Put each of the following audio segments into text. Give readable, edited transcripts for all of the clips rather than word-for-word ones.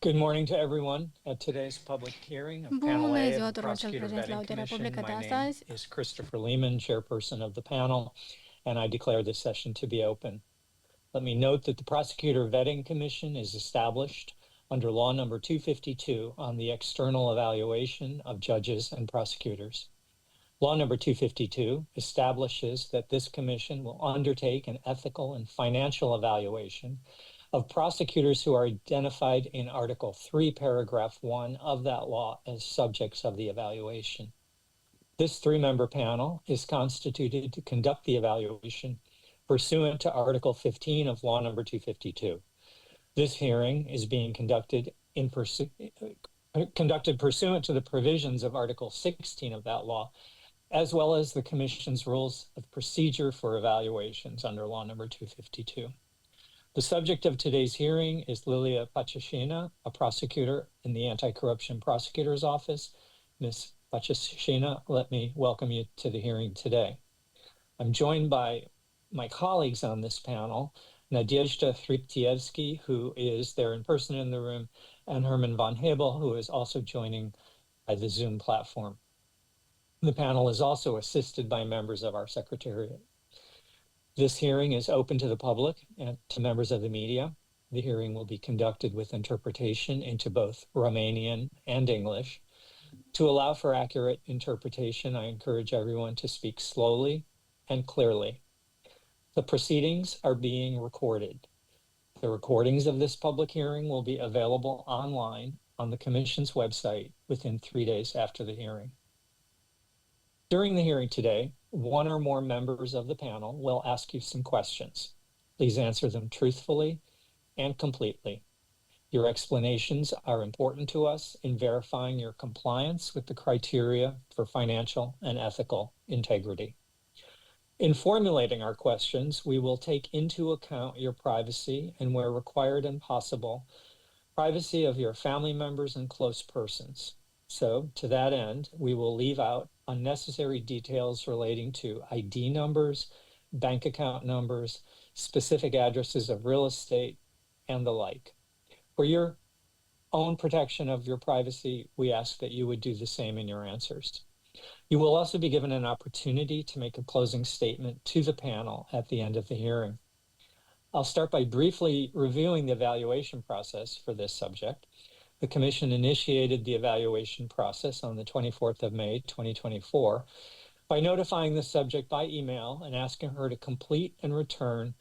Good morning to everyone at today's public hearing of Panel Bună A ziua of the tuturor celor Prosecutor prezenți la Vetting audierea Commission. publică de My name astăzi. is Christopher Lehman, chairperson of the panel, and I declare this session to be open. Let me note that the Prosecutor Vetting Commission is established under Law Number 252 on the external evaluation of judges and prosecutors. Law Number 252 establishes that this commission will undertake an ethical and financial evaluation of prosecutors who are identified in Article 3, Paragraph 1 of that law as subjects of the evaluation. This three-member panel is constituted to conduct the evaluation pursuant to Article 15 of Law Number 252. This hearing is being conducted pursuant to the provisions of Article 16 of that law, as well as the Commission's rules of procedure for evaluations under Law Number 252. The subject of today's hearing is Lilia Pacișina, a prosecutor in the Anti-Corruption Prosecutor's Office. Ms. Pacișina, let me welcome you to the hearing today. I'm joined by my colleagues on this panel, Nadezhda Thryptievsky, who is there in person in the room, and Herman von Hebel, who is also joining by the Zoom platform. The panel is also assisted by members of our Secretariat. This hearing is open to the public and to members of the media. The hearing will be conducted with interpretation into both Romanian and English. To allow for accurate interpretation, I encourage everyone to speak slowly and clearly. The proceedings are being recorded. The recordings of this public hearing will be available online on the Commission's website within 3 days after the hearing. During the hearing today, one or more members of the panel will ask you some questions. Please answer them truthfully and completely. Your explanations are important to us in verifying your compliance with the criteria for financial and ethical integrity. In formulating our questions, we will take into account your privacy and, where required and possible, privacy of your family members and close persons. So, to that end, we will leave out unnecessary details relating to ID numbers, bank account numbers, specific addresses of real estate, and the like. For your own protection of your privacy, we ask that you would do the same in your answers. You will also be given an opportunity to make a closing statement to the panel at the end of the hearing. I'll start by briefly reviewing the evaluation process for this subject. The Commission initiated the evaluation process on the 24th of May, 2024, by notifying the subject by email and asking her to complete and return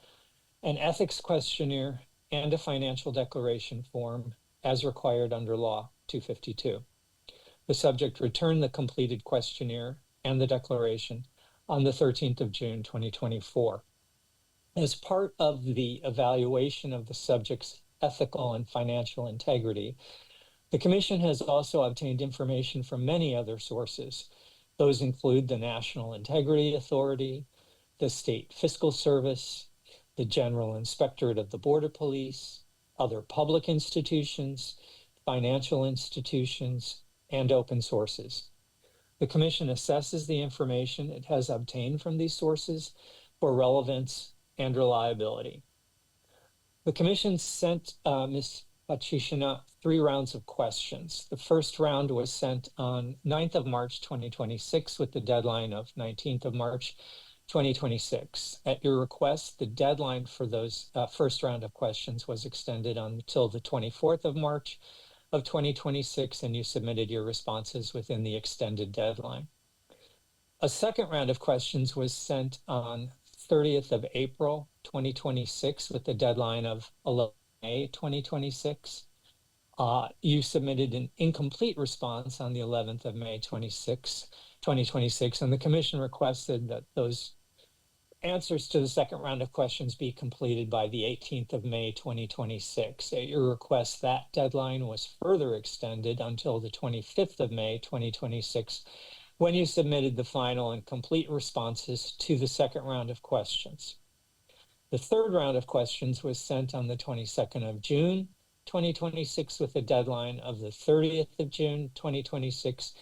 an ethics questionnaire and a financial declaration form as required under Law 252. The subject returned the completed questionnaire and the declaration on the 13th of June, 2024. As part of the evaluation of the subject's ethical and financial integrity, the Commission has also obtained information from many other sources. Those include the National Integrity Authority, the State Fiscal Service, the General Inspectorate of the Border Police, other public institutions, financial institutions, and open sources. The Commission assesses the information it has obtained from these sources for relevance and reliability. The Commission sent Ms. Pacișina 3 rounds of questions. The first round was sent on 9th of March, 2026, with the deadline of 19th of March, 2026. At your request, the deadline for those first round of questions was extended until the 24th of March of 2026, and you submitted your responses within the extended deadline. A second round of questions was sent on 30th of April, 2026, with the deadline of 11th May 2026. You submitted an incomplete response on the 11th of May 2026, and the Commission requested that those answers to the second round of questions be completed by the 18th of May 2026. At your request, that deadline was further extended until the 25th of May 2026, when you submitted the final and complete responses to the second round of questions. The third round of questions was sent on the 22nd of June, 2026, with a deadline of the 30th of June, 2026,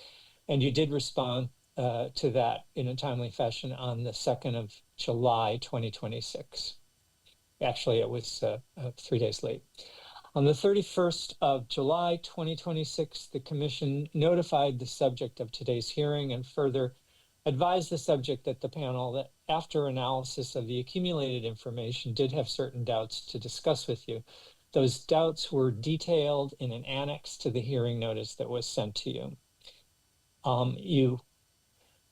and you did respond to that in a timely fashion on the 2nd of July, 2026. Actually, it was 3 days late. On the 31st of July, 2026, the Commission notified the subject of today's hearing and further advised the subject that the panel, that after analysis of the accumulated information, did have certain doubts to discuss with you. Those doubts were detailed in an annex to the hearing notice that was sent to you. You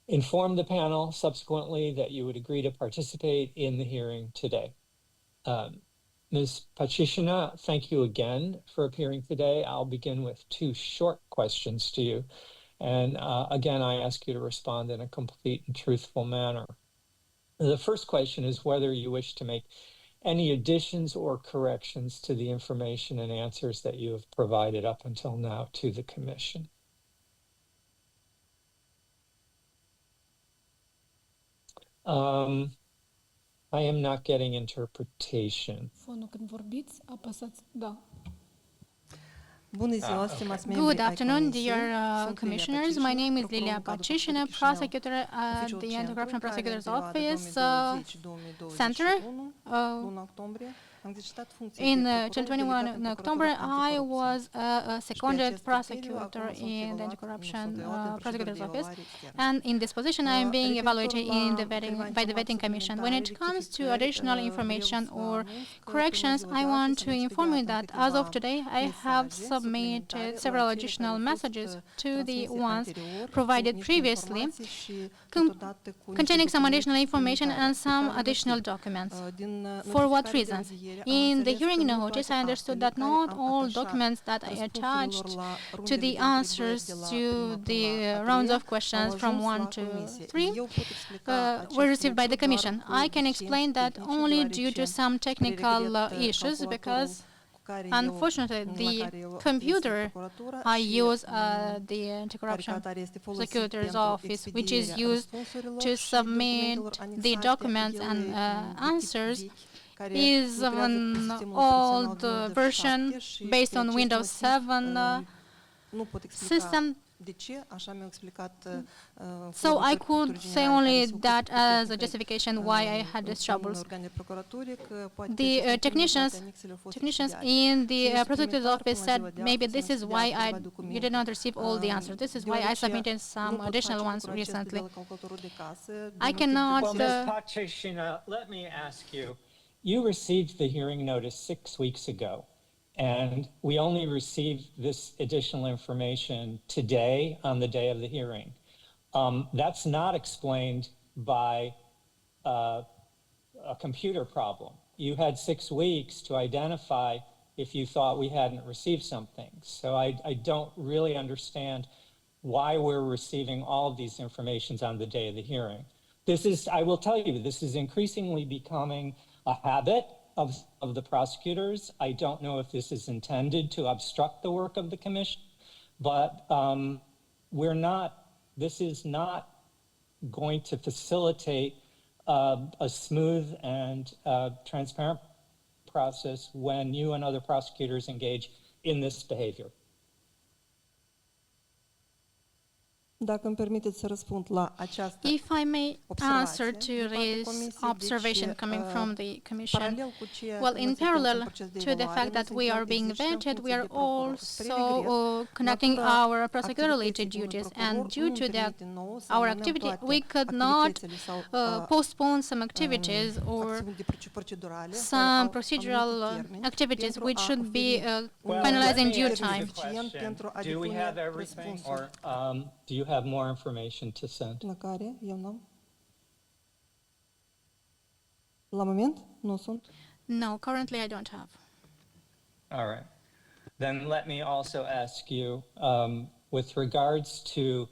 informed the panel subsequently that you would agree to participate in the hearing today. Ms. Pacișina, thank you again for appearing today. I'll begin with two short questions to you. And again, I ask you to respond in a complete and truthful manner. The first question is whether you wish to make any additions or corrections to the information and answers that you have provided up until now to the Commission. I am not getting interpretation. Când vorbiți, apăsați da. Good afternoon, dear commissioners. My name is Lilia Pacișina, prosecutor at the Anti-Corruption Prosecutor's Office Center. In 21 October, I was a seconded prosecutor in the Anti-Corruption Prosecutor's Office, and in this position, I am being evaluated by the Vetting Commission. When it comes to additional information or corrections, I want to inform you that as of today, I have submitted several additional messages to the ones provided previously, containing some additional information and some additional documents. For what reasons? In the hearing notice, I understood that not all documents that I attached to the answers to the rounds of questions from 1 to 3 were received by the Commission. I can explain that only due to some technical issues, because unfortunately, the computer I use at the Anti-Corruption Prosecutor's Office, which is used to submit the documents and answers, is an old version based on Windows 7 system. So I could say only that as a justification why I had these troubles. The technicians in the prosecutor's office said maybe this is why you did not receive all the answers. This is why I submitted some additional ones recently. I cannot... Well, Ms. Pacișina, let me ask you. You received the hearing notice 6 weeks ago, and we only received this additional information today on the day of the hearing. That's not explained by a computer problem. You had 6 weeks to identify if you thought we hadn't received something. So I don't really understand why we're receiving all of these informations on the day of the hearing. I will tell you, this is increasingly becoming a habit of the prosecutors. I don't know if this is intended to obstruct the work of the Commission, but this is not going to facilitate a smooth and transparent process when you and other prosecutors engage in this behavior. If I may answer to this observation coming from the Commission, well, in parallel to the fact that we are being vetted, we are also conducting our prosecutor-related duties, and due to that, our activity, we could not postpone some activities or some procedural activities which should be finalized in due time. Do we have everything, or do you have more information to send? No, currently I don't have. All right. Then let me also ask you, with regards to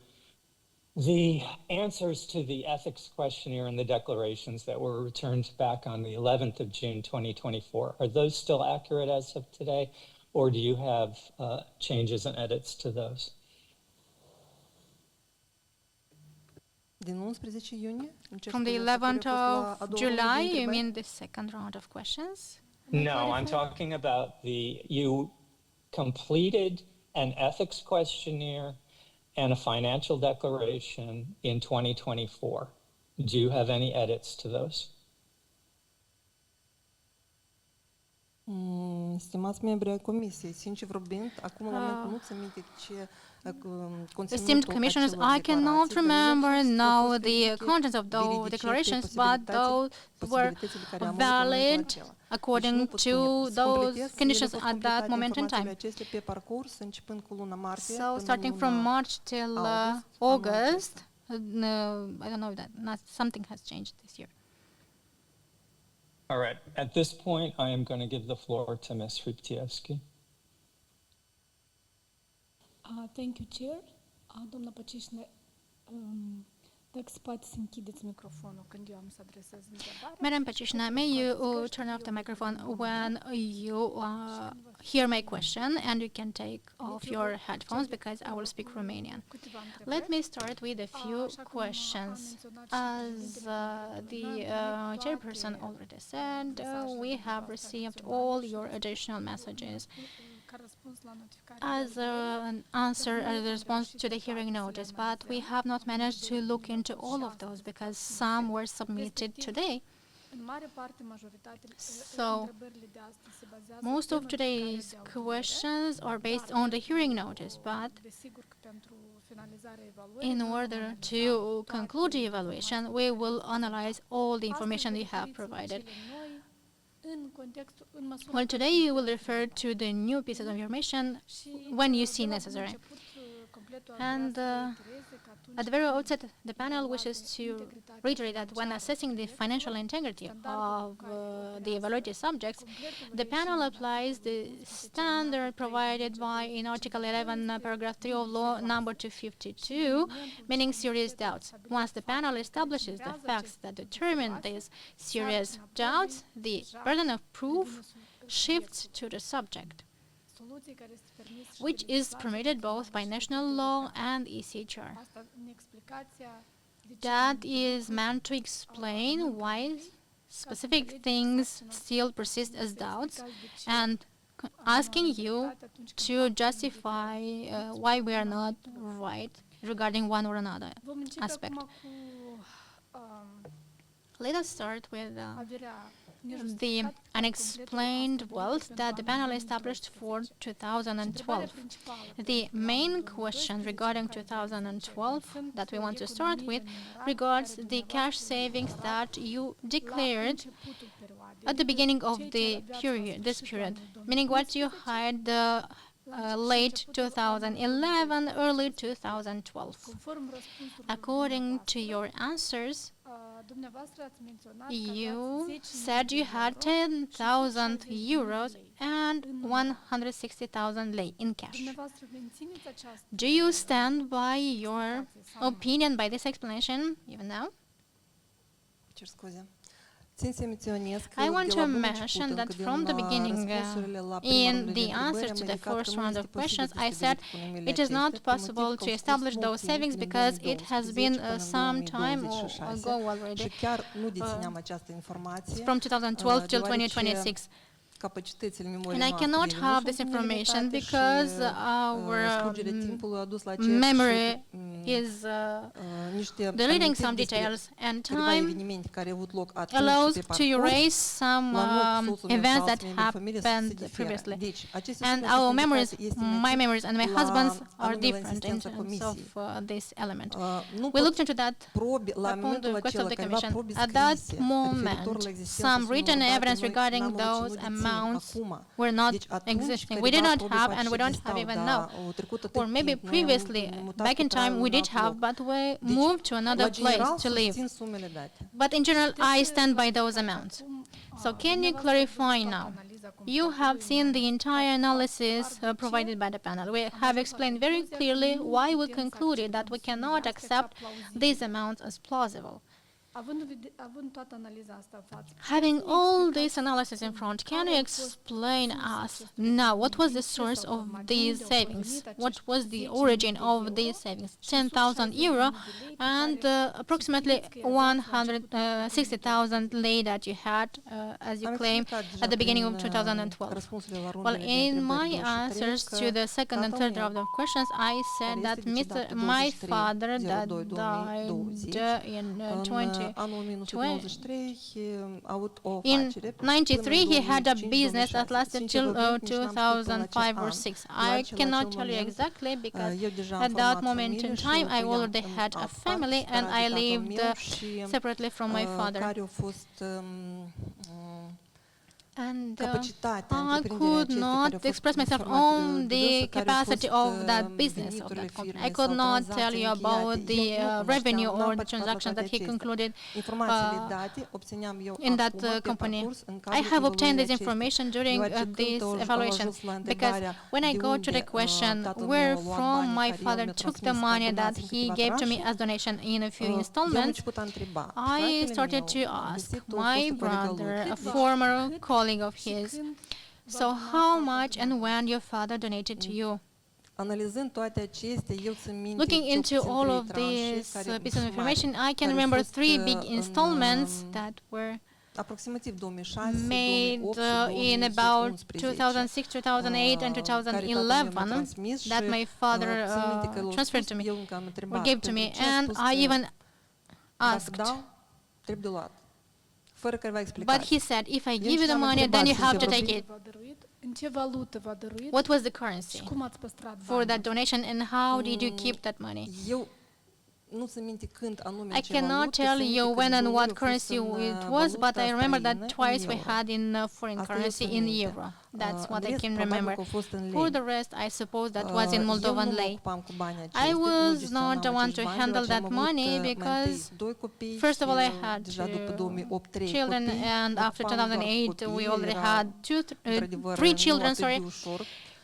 the answers to the ethics questionnaire and the declarations that were returned back on the 11th of June, 2024, are those still accurate as of today, or do you have changes and edits to those? From the 11th of July, you mean the second round of questions? No, I'm talking about you completed an ethics questionnaire and a financial declaration in 2024. Do you have any edits to those? Stimați membri ai Comisiei, sincer vorbind, acum la momentul nu țin minte ce Esteemed commissioners, I cannot remember now the contents of those declarations, but those were valid according to those conditions at that moment in time. So starting from March till August, I don't know that something has changed this year. All right. At this point, I am going to give the floor to Ms. Hriptievski. Thank you, Chair. Doamna Pacișina, dacă poate să închideți microfonul când eu am să adresez întrebarea. Madam Pacișina, may you turn off the microphone when you hear my question, and you can take off your headphones because I will speak Romanian. Let me start with a few questions. As the chairperson already said, we have received all your additional messages as an answer, as a response to the hearing notice, but we have not managed to look into all of those because some were submitted today. So, most of today's questions are based on the hearing notice, but in order to conclude the evaluation, we will analyze all the information you have provided. Well, today you will refer to the new pieces of information when you see necessary. And at the very outset, the panel wishes to reiterate that when assessing the financial integrity of the evaluated subjects, the panel applies the standard provided by in Article 11, Paragraph 3 of Law number 252, meaning serious doubts. Once the panel establishes the facts that determine these serious doubts, the burden of proof shifts to the subject, which is permitted both by national law and ECHR. That is meant to explain why specific things still persist as doubts and asking you to justify why we are not right regarding one or another aspect. Let us start with the unexplained wealth that the panel established for 2012. The main question regarding 2012 that we want to start with regards the cash savings that you declared at the beginning of the period, this period, meaning what you had the late 2011, early 2012. According to your answers, you said you had 10,000 euros and 160,000 lei in cash. Do you stand by your opinion, by this explanation, even now? I want to mention that from the beginning, in the answer to the first round of questions, I said it is not possible to establish those savings because it has been some time ago already, from 2012 till 2026. And I cannot have this information because our memory is deleting some details, and time allows to erase some events that happened previously. And our memories, my memories and my husband's, are different in terms of this element. We looked into that upon the request of the Commission. At that moment, some written evidence regarding those amounts were not existing. We did not have, and we don't have even now. Or maybe previously, back in time, we did have, but we moved to another place to live. But in general, I stand by those amounts. So can you clarify now? You have seen the entire analysis provided by the panel. We have explained very clearly why we concluded that we cannot accept these amounts as plausible. Having all this analysis in front, can you explain us now what was the source of these savings? What was the origin of these savings? 10,000 euro and approximately 160,000 lei that you had, as you claim, at the beginning of 2012. Well, in my answers to the second and third round of questions, I said that my father that died in anul 1993 a avut o In afacere. 93, he had a business that 2005-2006. lasted Sincer till vorbind, nici n-am spus până la ce 2005 or an. 6. La I acel cannot tell you moment, exactly because eu deja am at that format moment in familie și time I locuiam already în had a alt family part, and separat de I tatăl lived meu și separately from my father. care a fost And capacitatea I întreprinderii could acestei not care a fost express myself formată on de the dânsă, care au capacity fost of that business, of veniturile that company. firmei I could sau not tell tranzacțiile you about încheiate. the Eu nu revenue cunoșteam, n-am or the participat la transactions toate that he acestea. concluded Informațiile date obțineam eu in that acum pe company. parcurs în I cadrul have obtained this evaluării information during acestei. Deoarece this când au evaluation ajuns la because întrebarea when I de go to unde, the question tatăl where meu a luat from banii my care el father mi-a took the transmis ca money that donații în he câteva gave to me tranșe, as donation in a few eu am installments, început a întreba. I Fratele started meu to a ask găsit o my fostă colegă lui. brother, a former colleague of his, so how much and when your father donated to you? Analizând toate acestea, eu țin minte Looking cel into puțin all trei of tranșe this care piece of mari, information, I can care au remember fost, 3 big în, installments that were aproximativ 2006, made 2008 și in about 2011, 2006, 2008, and care tatăl meu mi-a 2011 transmis și, that my father țin minte că l-a transferred spus, to me eu încă am or întrebat, gave to me, pentru ce a and spus I că even dacă asked. dau, trebuie luat, fără careva explicație. But he said, if I Deci give you the am money, întrebat then you have to sincer take vorbind, it. În ce valută v-a dăruit? What was the Și currency cum ați păstrat for banii? that donation, and how did you keep that money? Eu nu țin minte când anume I în ce cannot valută, tell țin minte you că when de and două what ori a fost currency în it was, but valuta I remember that străină, twice în we euro. had in foreign Asta eu currency țin in minte. euro. That's În what I rest, can probabil remember. că a fost în For lei. the rest, I suppose that was in Eu Moldovan nu mă lei. ocupam cu banii I aceștia, nu was gestionam not the one acești to bani, handle deoarece that am avut, money mai întâi because, doi copii first of all, I și had deja după 2008 trei children, copii, and mă after ocupam doar cu 2008, we copiii, already era had într-adevăr three nu children. atât de Sorry, ușor.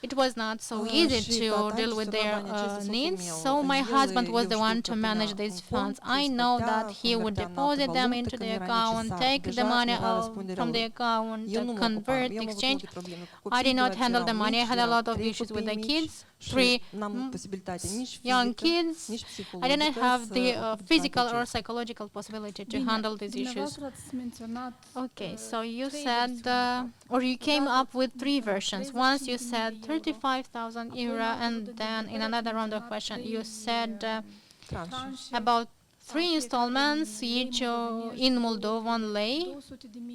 it was not so Și easy to tata deal with gestionat their banii aceștia, soțul needs. meu. So my El, husband was eu the știu one că to punea manage these în funds. cont, I îl know scotea, that he would convertea în altă deposit them valută into când the era account, necesar. take the Deja money era răspunderea from lui. the account, Eu nu mă ocupam, convert, eu am avut exchange. multe probleme cu I copii, did not deoarece handle erau the money. I mici, had a erau lot of trei issues with copii the mici kids, și 3 n-am posibilitate nici young fizică, kids. nici I psihologică didn't have să the ocup physical toate or acestea. psychological possibility to Bine, handle these issues. dumneavoastră ați menționat Okay, so you trei said, versiuni. or you came Odată up with 3 menționat versions. 35.000 Once you de said euro. 35,000 Apoi, euro, în altă and rundă de then in întrebări another ați round of menționat question, trei, you said tranșe, about 3 fiecare installments, în lei each moldovenești, in Moldovan lei,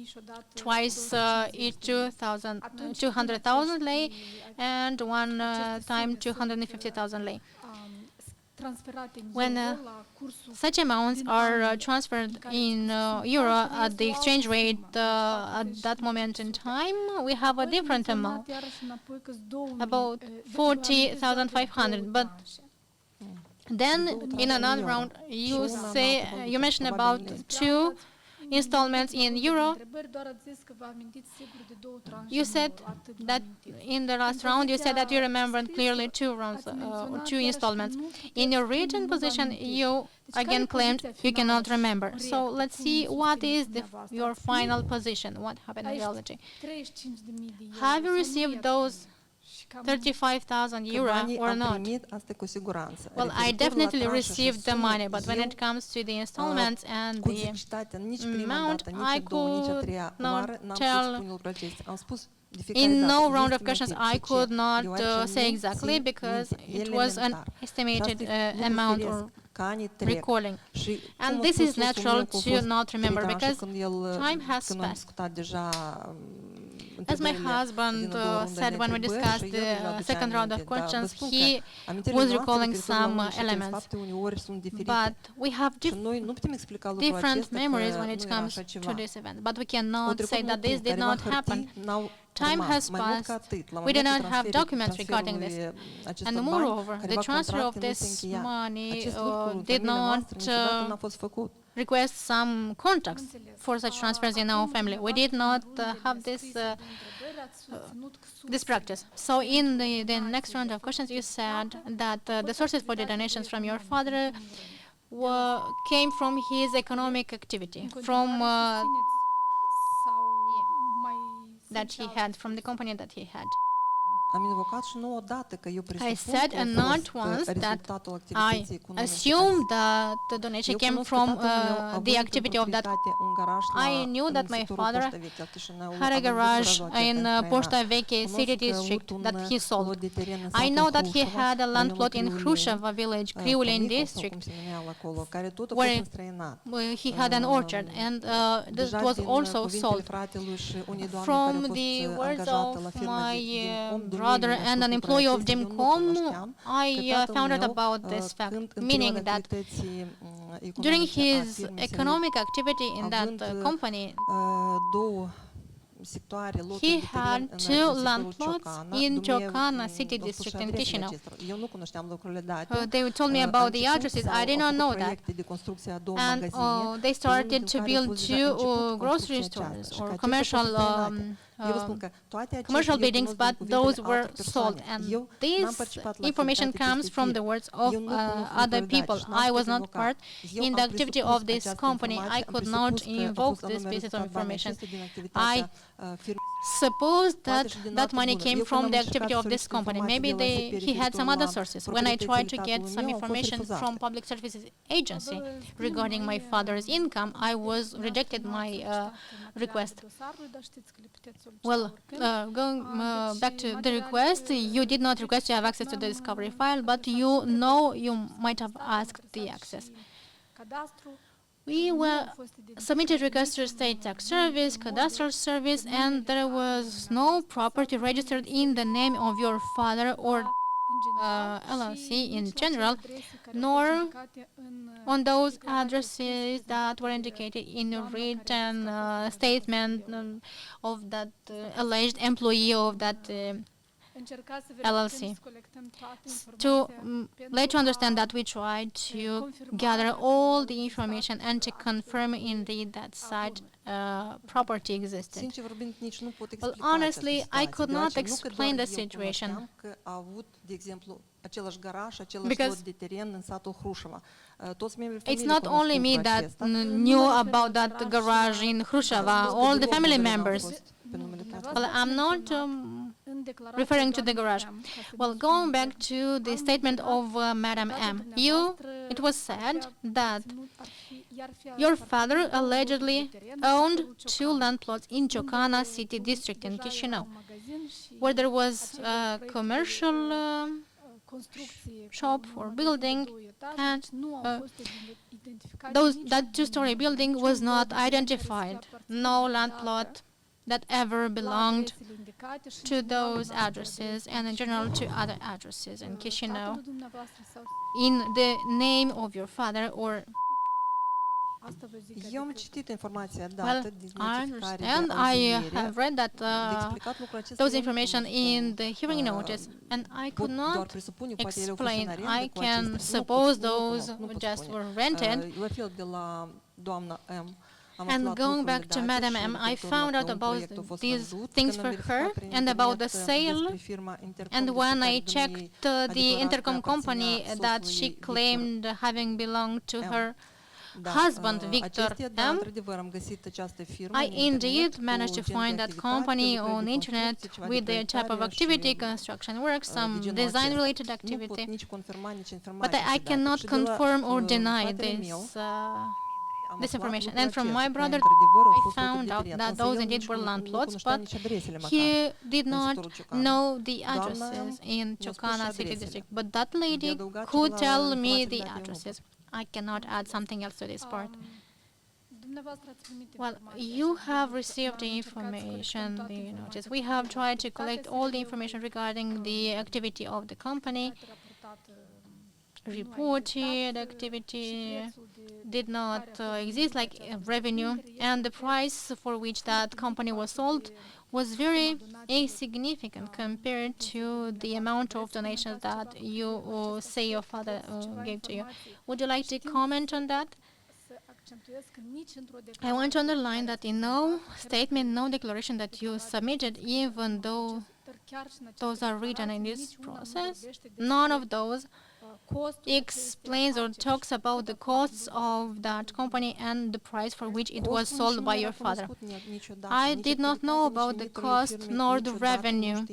200.000 și odată twice 250.000. each Atunci, 200,000 lei, aceste and one aceste time sume sunt, 250,000 lei. transferate în When euro la cursul such amounts are transferred in euro at the exchange rate at that moment in time, we have a different amount, about 40,500. But then in another round, you mentioned about 2 installments in euro. You said that in the last round, you said that you remembered clearly 2 rounds, 2 installments. In your written position, you again claimed you cannot remember. So let's see what is your final position. What happened in reality? Have you received those 35,000 euro Banii or am not? primit, asta cu siguranță. Well, I Referitor la definitely tranșe și received the sume, money, but when eu, it comes to the installments and cu the exactitatea, nici prima amount, dată, nici I a doua, nici a could treia not oară, n-am tell. putut spune lucrul acesta. Am spus de fiecare in dată, no round of estimativ. questions De I ce? could not Deoarece say nu exactly țin because minte, it was an elementar. Și estimated asta e lucru amount firesc, or că anii trec. recalling. Și And cum a this spus is soțul natural meu că au to fost not remember trei tranșe because când el, time has când am passed. discutat deja As my husband said when we discussed the second round of questions, he was recalling some elements. But we have different memories when it comes to this event. But we cannot say that this did not happen. Time has passed. We do not have documents regarding this. And moreover, the transfer of this money did not request some contacts for such transfers in our family. We did not have this practice. So in the next round of questions, you said that the sources for the donations from your father came from his economic activity, from that he had, from the company that he had. I said not once that I assumed that the donation came from the activity of that. I knew that my father had a garage in Poșta Veche city district that he sold. I know that he had a land plot in Hrușova village, Criuleni district, where he had an orchard, and this was also sold. From the words of my brother and an employee of Demcom, I found out about this fact, meaning that during his economic activity in that company, he had two land plots in Ciocana city district in Chisinau. They told me about the addresses. I did not know that. And they started to build two grocery stores or commercial buildings, but those were sold. And this information comes from the words of other people. I was not part in the activity of this company. I could not invoke this piece of information. I suppose that that money came from the activity of this company. Maybe he had some other sources. When I tried to get some information from Public Services Agency regarding my father's income, I was rejected my request. Well, going back to the request, you did not request to have access to the discovery file, but you know you might have asked the access. We were submitted requests to State Tax Service, Cadastral Service, and there was no property registered in the name of your father or LLC in general, nor on those addresses that were indicated in a written statement of that alleged employee of that LLC. To let you understand that we tried to gather all the information and to confirm indeed that such property existed. Well, honestly, I could not explain the situation because it's not only me that knew about that garage in Hrușova, all the family members. Well, I'm not referring to the garage. Well, going back to the statement of Madam M, it was said that your father allegedly owned two land plots in Ciocana city district in Chisinau, where there was a commercial shop or building, and that two-story building was not identified. No land plot that ever belonged to those addresses and in general to other addresses in Chisinau in the name of your father or. Well, I understand. I have read that those information in the hearing notice, and I could not explain. I can suppose those just were rented. And going back to Madam M, I found out about these things for her and about the sale. And when I checked the intercom company that she claimed having belonged to her husband, Victor M, I indeed managed to find that company on the internet with their type of activity, construction work, some design-related activity. But I cannot confirm or deny this information. And from my brother, I found out that those indeed were land plots, but he did not know the addresses in Ciocana city district. But that lady could tell me the addresses. I cannot add something else to this part. Well, you have received the information, the notice. We have tried to collect all the information regarding the activity of the company. Reported activity did not exist like revenue, and the price for which that company was sold was very insignificant compared to the amount of donations that you say your father gave to you. Would you like to comment on that? I want to underline that in no statement, no declaration that you submitted, even though those are written in this process, none of those explains or talks about the costs of that company and the price for which it was sold by your father. I did not know about the cost nor the revenue.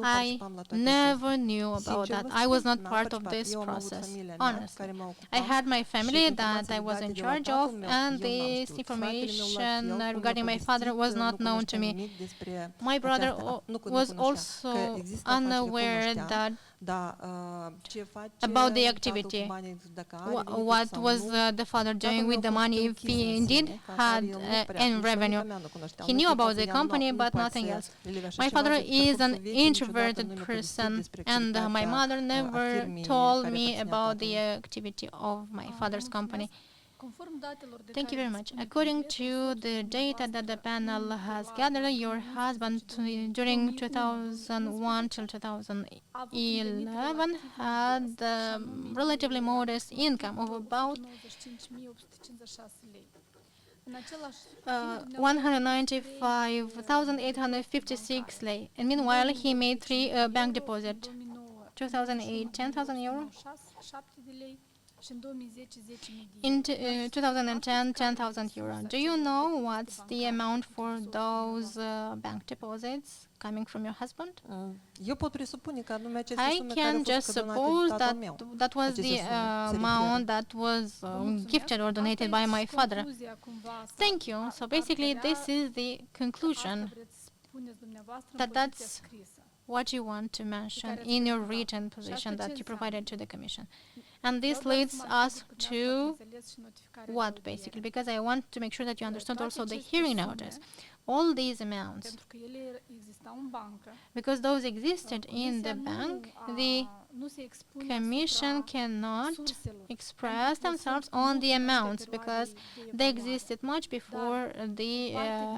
I never knew about that. I was not part of this process, honestly. I had my family that I was in charge of, and this information regarding my father was not known to me. My brother was also unaware that about the activity. What was the father doing with the money, if he indeed had any revenue. He knew about the company, but nothing else. My father is an introverted person, and my mother never told me about the activity of my father's company. Thank you very much. According to the data that the panel has gathered, your husband during 2001 till 2011 had relatively modest income of about 195,856 lei. And meanwhile, he made 3 bank deposits. 2008, 10,000 euro. In 2010, 10,000 euro. Do you know what's the amount for those bank deposits coming from your husband? I can just suppose that that was the amount that was gifted or donated by my father. Thank you. So basically, this is the conclusion, that's what you want to mention in your written position that you provided to the Commission. And this leads us to what, basically? Because I want to make sure that you understood also the hearing notice. All these amounts, because those existed in the bank, the Commission cannot express themselves on the amounts because they existed much before the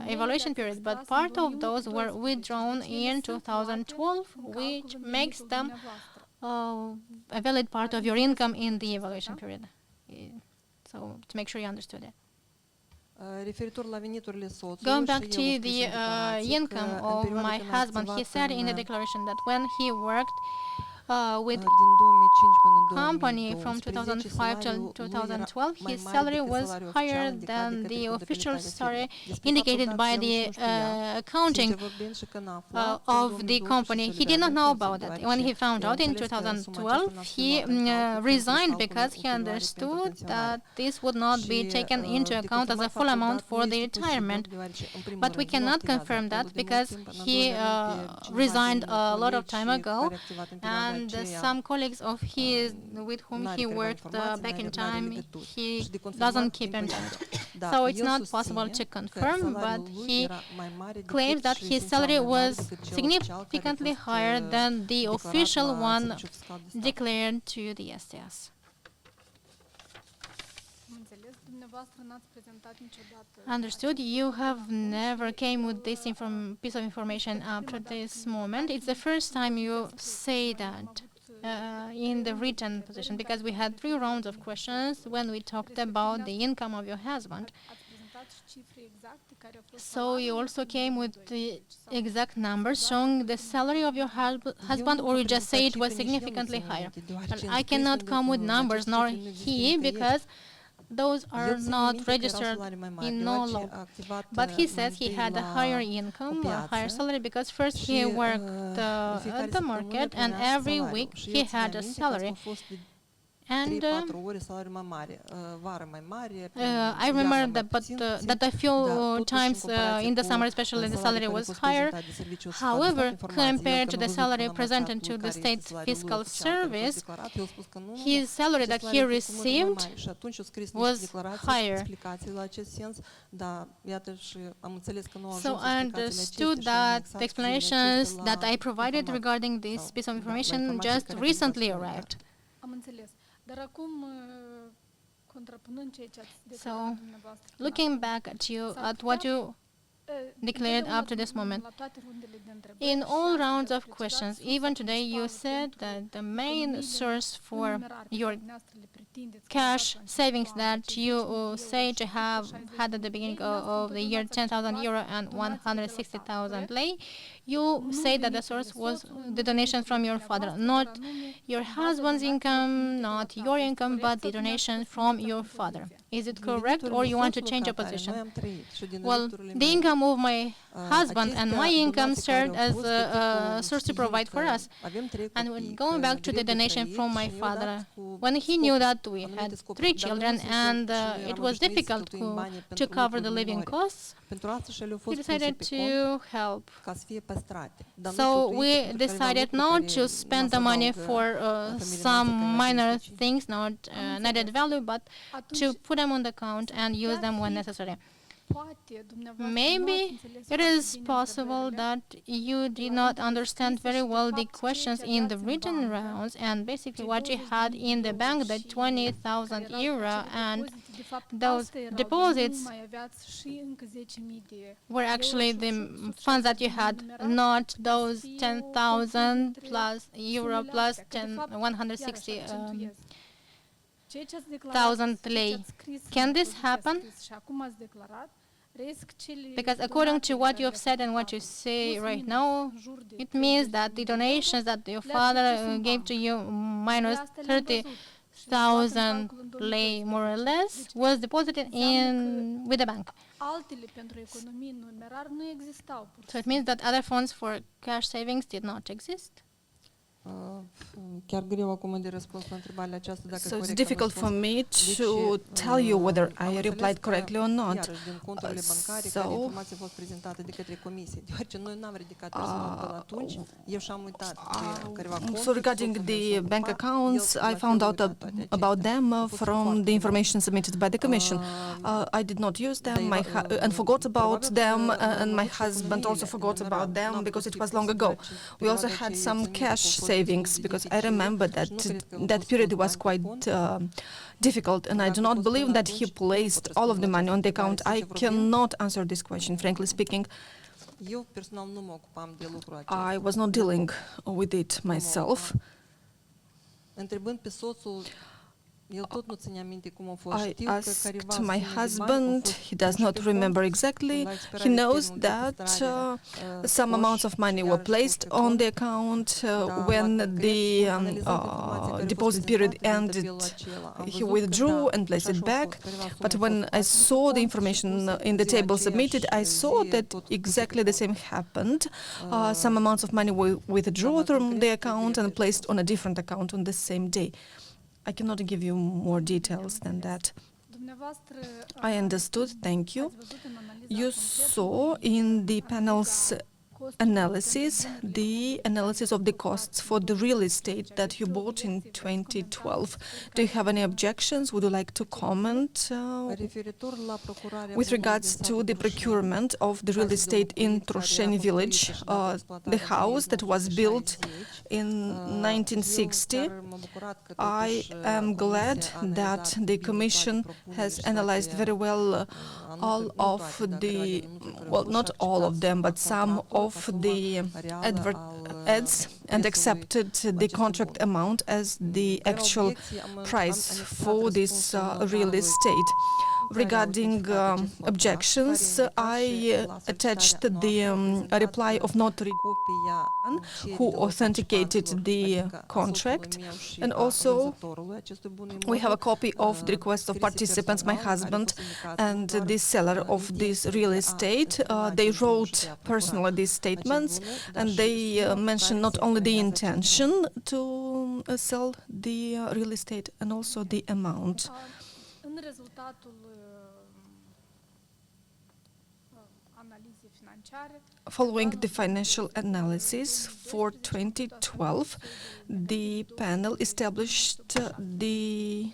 evaluation period. But part of those were withdrawn in 2012, which makes them a valid part of your income in the evaluation period. So to make sure you understood it. Going back to the income of my husband, he said in the declaration that when he worked with company from 2005 till 2012, his salary was higher than the official salary indicated by the accounting of the company. He did not know about that. When he found out in 2012, he resigned because he understood that this would not be taken into account as a full amount for the retirement. But we cannot confirm that because he resigned a lot of time ago, and some colleagues of his with whom he worked back in time, he doesn't keep in touch. So it's not possible to confirm, but he claims that his salary was significantly higher than the official one declared to the STS. Understood. You have never came with this piece of information up to this moment. It's the first time you say that in the written position, because we had 3 rounds of questions when we talked about the income of your husband. So you also came with the exact numbers showing the salary of your husband, or you just say it was significantly higher? Well, I cannot come with numbers, nor he, because those are not registered in no law. But he says he had a higher income, a higher salary, because first he worked at the market, and every week he had a salary. And I remember that a few times in the summer, especially, the salary was higher. However, compared to the salary presented to the state fiscal service, his salary that he received was higher. So I understood that the explanations that I provided regarding this piece of information just recently arrived. So, looking back at what you declared up to this moment, in all rounds of questions, even today, you said that the main source for your cash savings that you say to have had at the beginning of the year 10,000 euro and 160,000 lei, you say that the source was the donation from your father, not your husband's income, not your income, but the donation from your father. Is it correct, or you want to change your position? Well, the income of my husband and my income served as a source to provide for us. And when going back to the donation from my father, when he knew that we had 3 children and it was difficult to cover the living costs, he decided to help. So we decided not to spend the money for some minor things, not added value, but to put them on the account and use them when necessary. Maybe it is possible that you did not understand very well the questions in the written rounds, and basically what you had in the bank, the 20,000 euro, and those deposits were actually the funds that you had, not those 10,000 plus euro plus 160,000 lei. Can this happen? Because according to what you have said and what you say right now, it means that the donations that your father gave to you, minus 30,000 lei, more or less, was deposited in with the bank. So it means that other funds for cash savings did not exist. So it's difficult for me to tell you whether I replied correctly or not. So regarding the bank accounts, I found out about them from the information submitted by the Commission. I did not use them and forgot about them, and my husband also forgot about them because it was long ago. We also had some cash savings, because I remember that that period was quite difficult, and I do not believe that he placed all of the money on the account. I cannot answer this question, frankly speaking. I was not dealing with it myself. I asked my husband, he does not remember exactly. He knows that some amounts of money were placed on the account when the deposit period ended. He withdrew and placed it back. But when I saw the information in the table submitted, I saw that exactly the same happened. Some amounts of money were withdrawn from the account and placed on a different account on the same day. I cannot give you more details than that. I understood, thank you. You saw in the panel's analysis, the analysis of the costs for the real estate that you bought in 2012. Do you have any objections? Would you like to comment with regards to the procurement of the real estate in Trosheni village, the house that was built in 1960? I am glad that the Commission has analyzed very well all of the, well, not all of them, but some of the ads, and accepted the contract amount as the actual price for this real estate. Regarding objections, I attached the reply of notary who authenticated the contract, and also we have a copy of the request of participants, my husband and the seller of this real estate. They wrote personally these statements, and they mentioned not only the intention to sell the real estate and also the amount. Following the financial analysis for 2012, the panel established the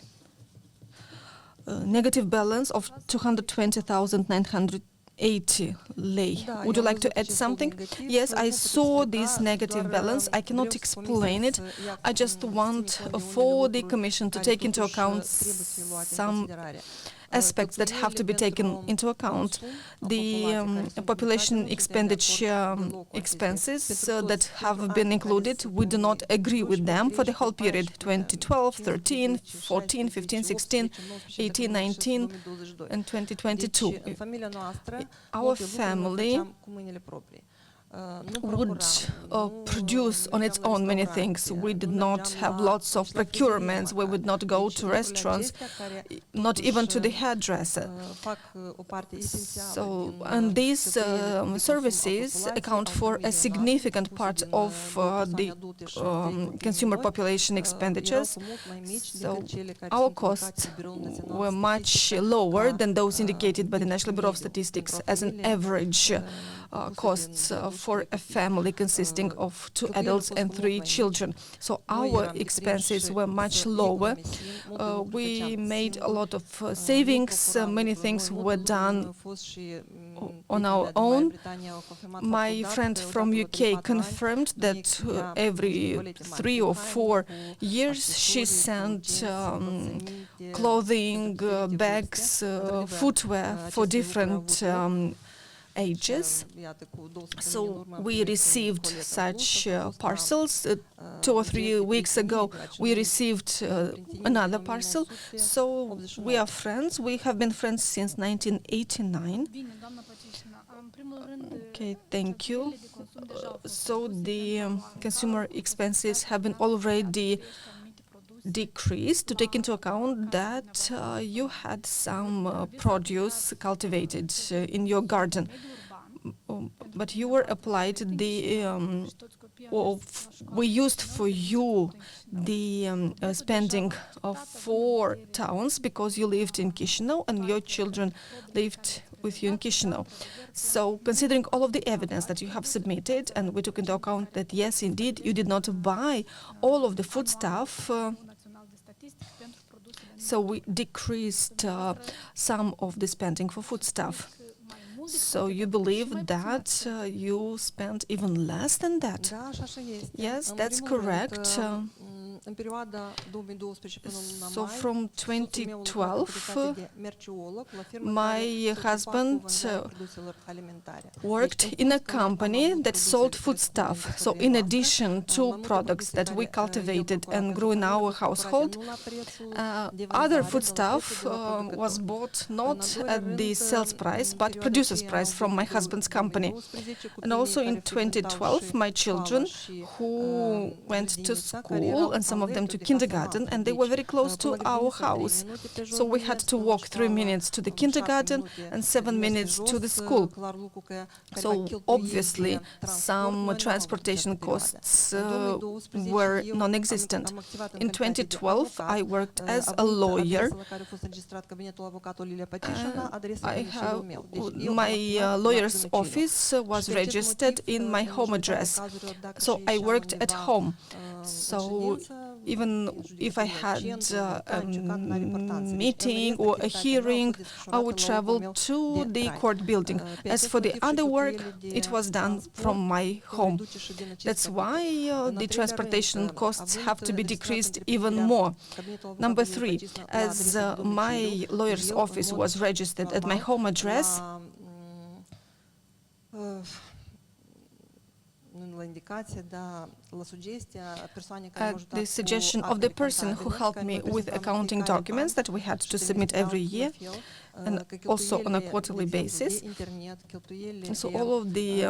negative balance of 220,980 lei. Would you like to add something? Yes, I saw this negative balance. I cannot explain it. I just want for the Commission to take into account some aspects that have to be taken into account. The population expenditure expenses that have been included, we do not agree with them for the whole period 2012, 13, 14, 15, 16, 18, 19, and 2022. Our family would produce on its own many things. We did not have lots of procurements. We would not go to restaurants, not even to the hairdresser. So, and these services account for a significant part of the consumer population expenditures. So our costs were much lower than those indicated by the National Bureau of Statistics as an average costs for a family consisting of 2 adults and 3 children. So our expenses were much lower. We made a lot of savings. Many things were done on our own. My friend from UK confirmed that every 3 or 4 years she sent clothing, bags, footwear for different ages. So we received such parcels. 2 or 3 weeks ago we received another parcel. So we are friends. We have been friends since 1989. Okay, thank you. So the consumer expenses have been already decreased, to take into account that you had some produce cultivated in your garden, but you were applied the we used for you the spending of 4 towns because you lived in Chisinau and your children lived with you in Chisinau. So considering all of the evidence that you have submitted, and we took into account that yes, indeed, you did not buy all of the foodstuff, so we decreased some of the spending for foodstuff. So you believe that you spent even less than that? Yes, that's correct. So from 2012, my husband worked in a company that sold foodstuff. So in addition to products that we cultivated and grew in our household, other foodstuff was bought not at the sales price, but producer's price from my husband's company. And also in 2012, my children, who went to school and some of them to kindergarten, and they were very close to our house. So we had to walk 3 minutes to the kindergarten and 7 minutes to the school. So obviously some transportation costs were non-existent. In 2012, I worked as a lawyer. My lawyer's office was registered in my home address. So I worked at home. So even if I had a meeting or a hearing, I would travel to the court building. As for the other work, it was done from my home. That's why the transportation costs have to be decreased even more. Number 3, as my lawyer's office was registered at my home address, at the suggestion of the person who helped me with accounting documents that we had to submit every year, and also on a quarterly basis. So all of the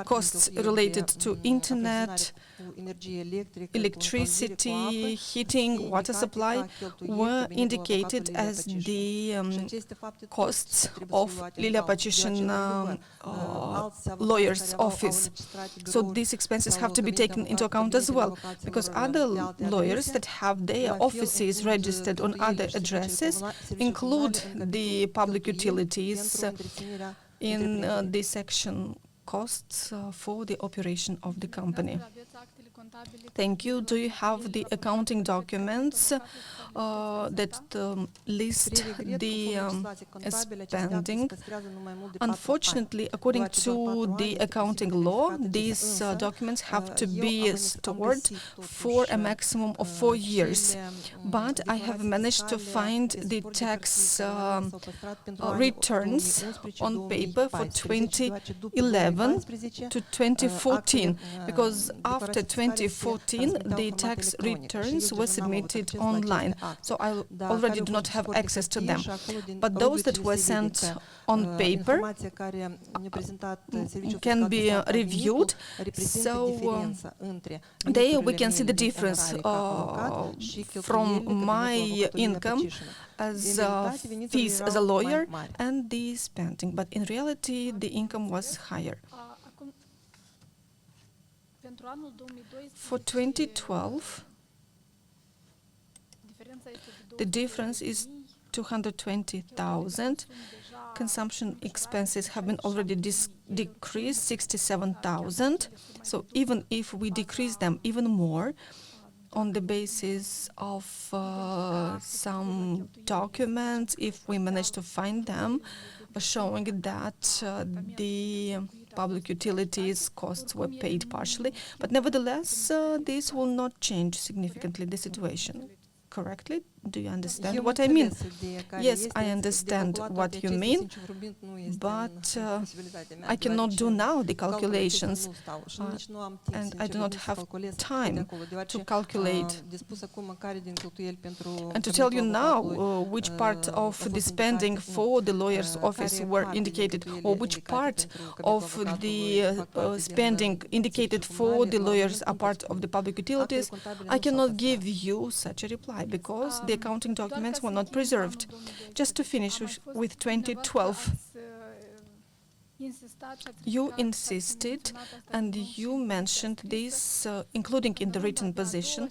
costs related to internet, electricity, heating, water supply were indicated as the costs of Lilia Pacișina lawyer's office. So these expenses have to be taken into account as well, because other lawyers that have their offices registered on other addresses include the public utilities in the section costs for the operation of the company. Thank you. Do you have the accounting documents that list the spending? Unfortunately, according to the accounting law, these documents have to be stored for a maximum of 4 years. But I have managed to find the tax returns on paper for 2011 to 2014, because after 2014 the tax returns were submitted online, so I already do not have access to them. But those that were sent on paper can be reviewed, so there we can see the difference from my income as fees as a lawyer and the spending, but in reality the income was higher. For 2012, the difference is 220,000. Consumption expenses have been already decreased 67,000. So even if we decrease them even more, on the basis of some documents, if we manage to find them, showing that the public utilities costs were paid partially, but nevertheless, this will not change significantly the situation. Correctly? Do you understand what I mean? Yes, I understand what you mean, but I cannot do now the calculations, and I do not have time to calculate and to tell you now which part of the spending for the lawyer's office were indicated, or which part of the spending indicated for the lawyers are part of the public utilities. I cannot give you such a reply because the accounting documents were not preserved. Just to finish with 2012, you insisted and you mentioned this, including in the written position.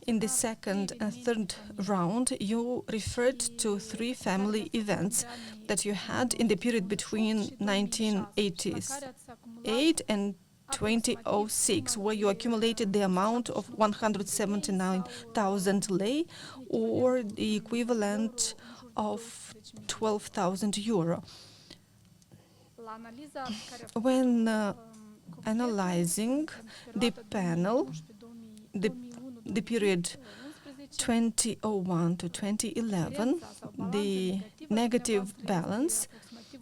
In the second and third round, you referred to 3 family events that you had in the period between 1988 and 2006, where you accumulated the amount of 179,000 lei, or the equivalent of 12,000 euro. When analyzing the panel, the period 2001 to 2011, the negative balance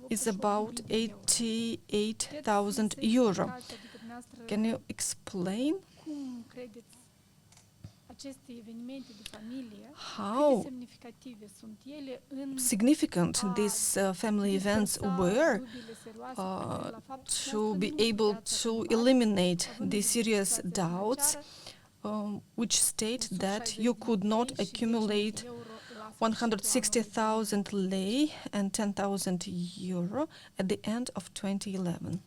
is about 88,000 euro. Can you explain how significant these family events were to be able to eliminate the serious doubts which state that you could not accumulate 160,000 lei and 10,000 euro at the end of 2011?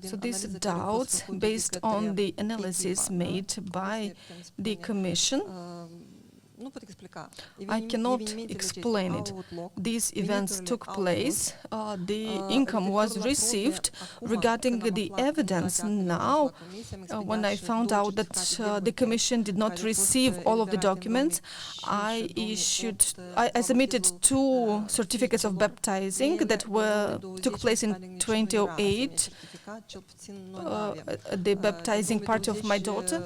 So these doubts, based on the analysis made by the Commission, I cannot explain it. These events took place, the income was received regarding the evidence. Now, when I found out that the Commission did not receive all of the documents, I submitted 2 certificates of baptizing that took place in 2008, the baptizing party of my daughter.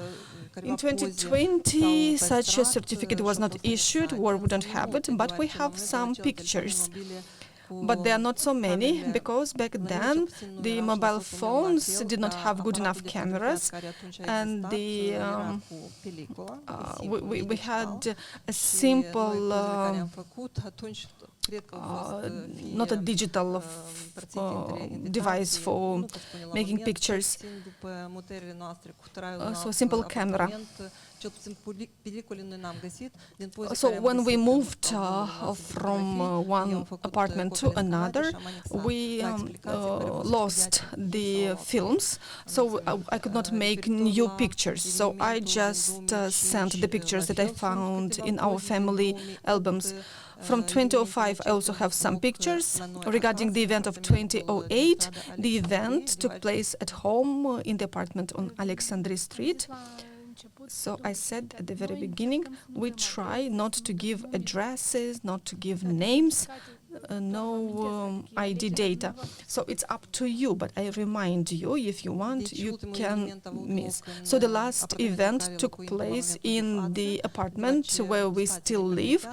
In 2020, such a certificate was not issued, or we don't have it, but we have some pictures. But there are not so many, because back then the mobile phones did not have good enough cameras, and we had a simple, not a digital device for making pictures, so a simple camera. So when we moved from one apartment to another, we lost the films, so I could not make new pictures. So I just sent the pictures that I found in our family albums. From 2005, I also have some pictures. Regarding the event of 2008, the event took place at home in the apartment on Alexandri Street. So I said at the very beginning, we try not to give addresses, not to give names, no ID data. So it's up to you, but I remind you, if you want, you can miss. So the last event took place in the apartment where we still live,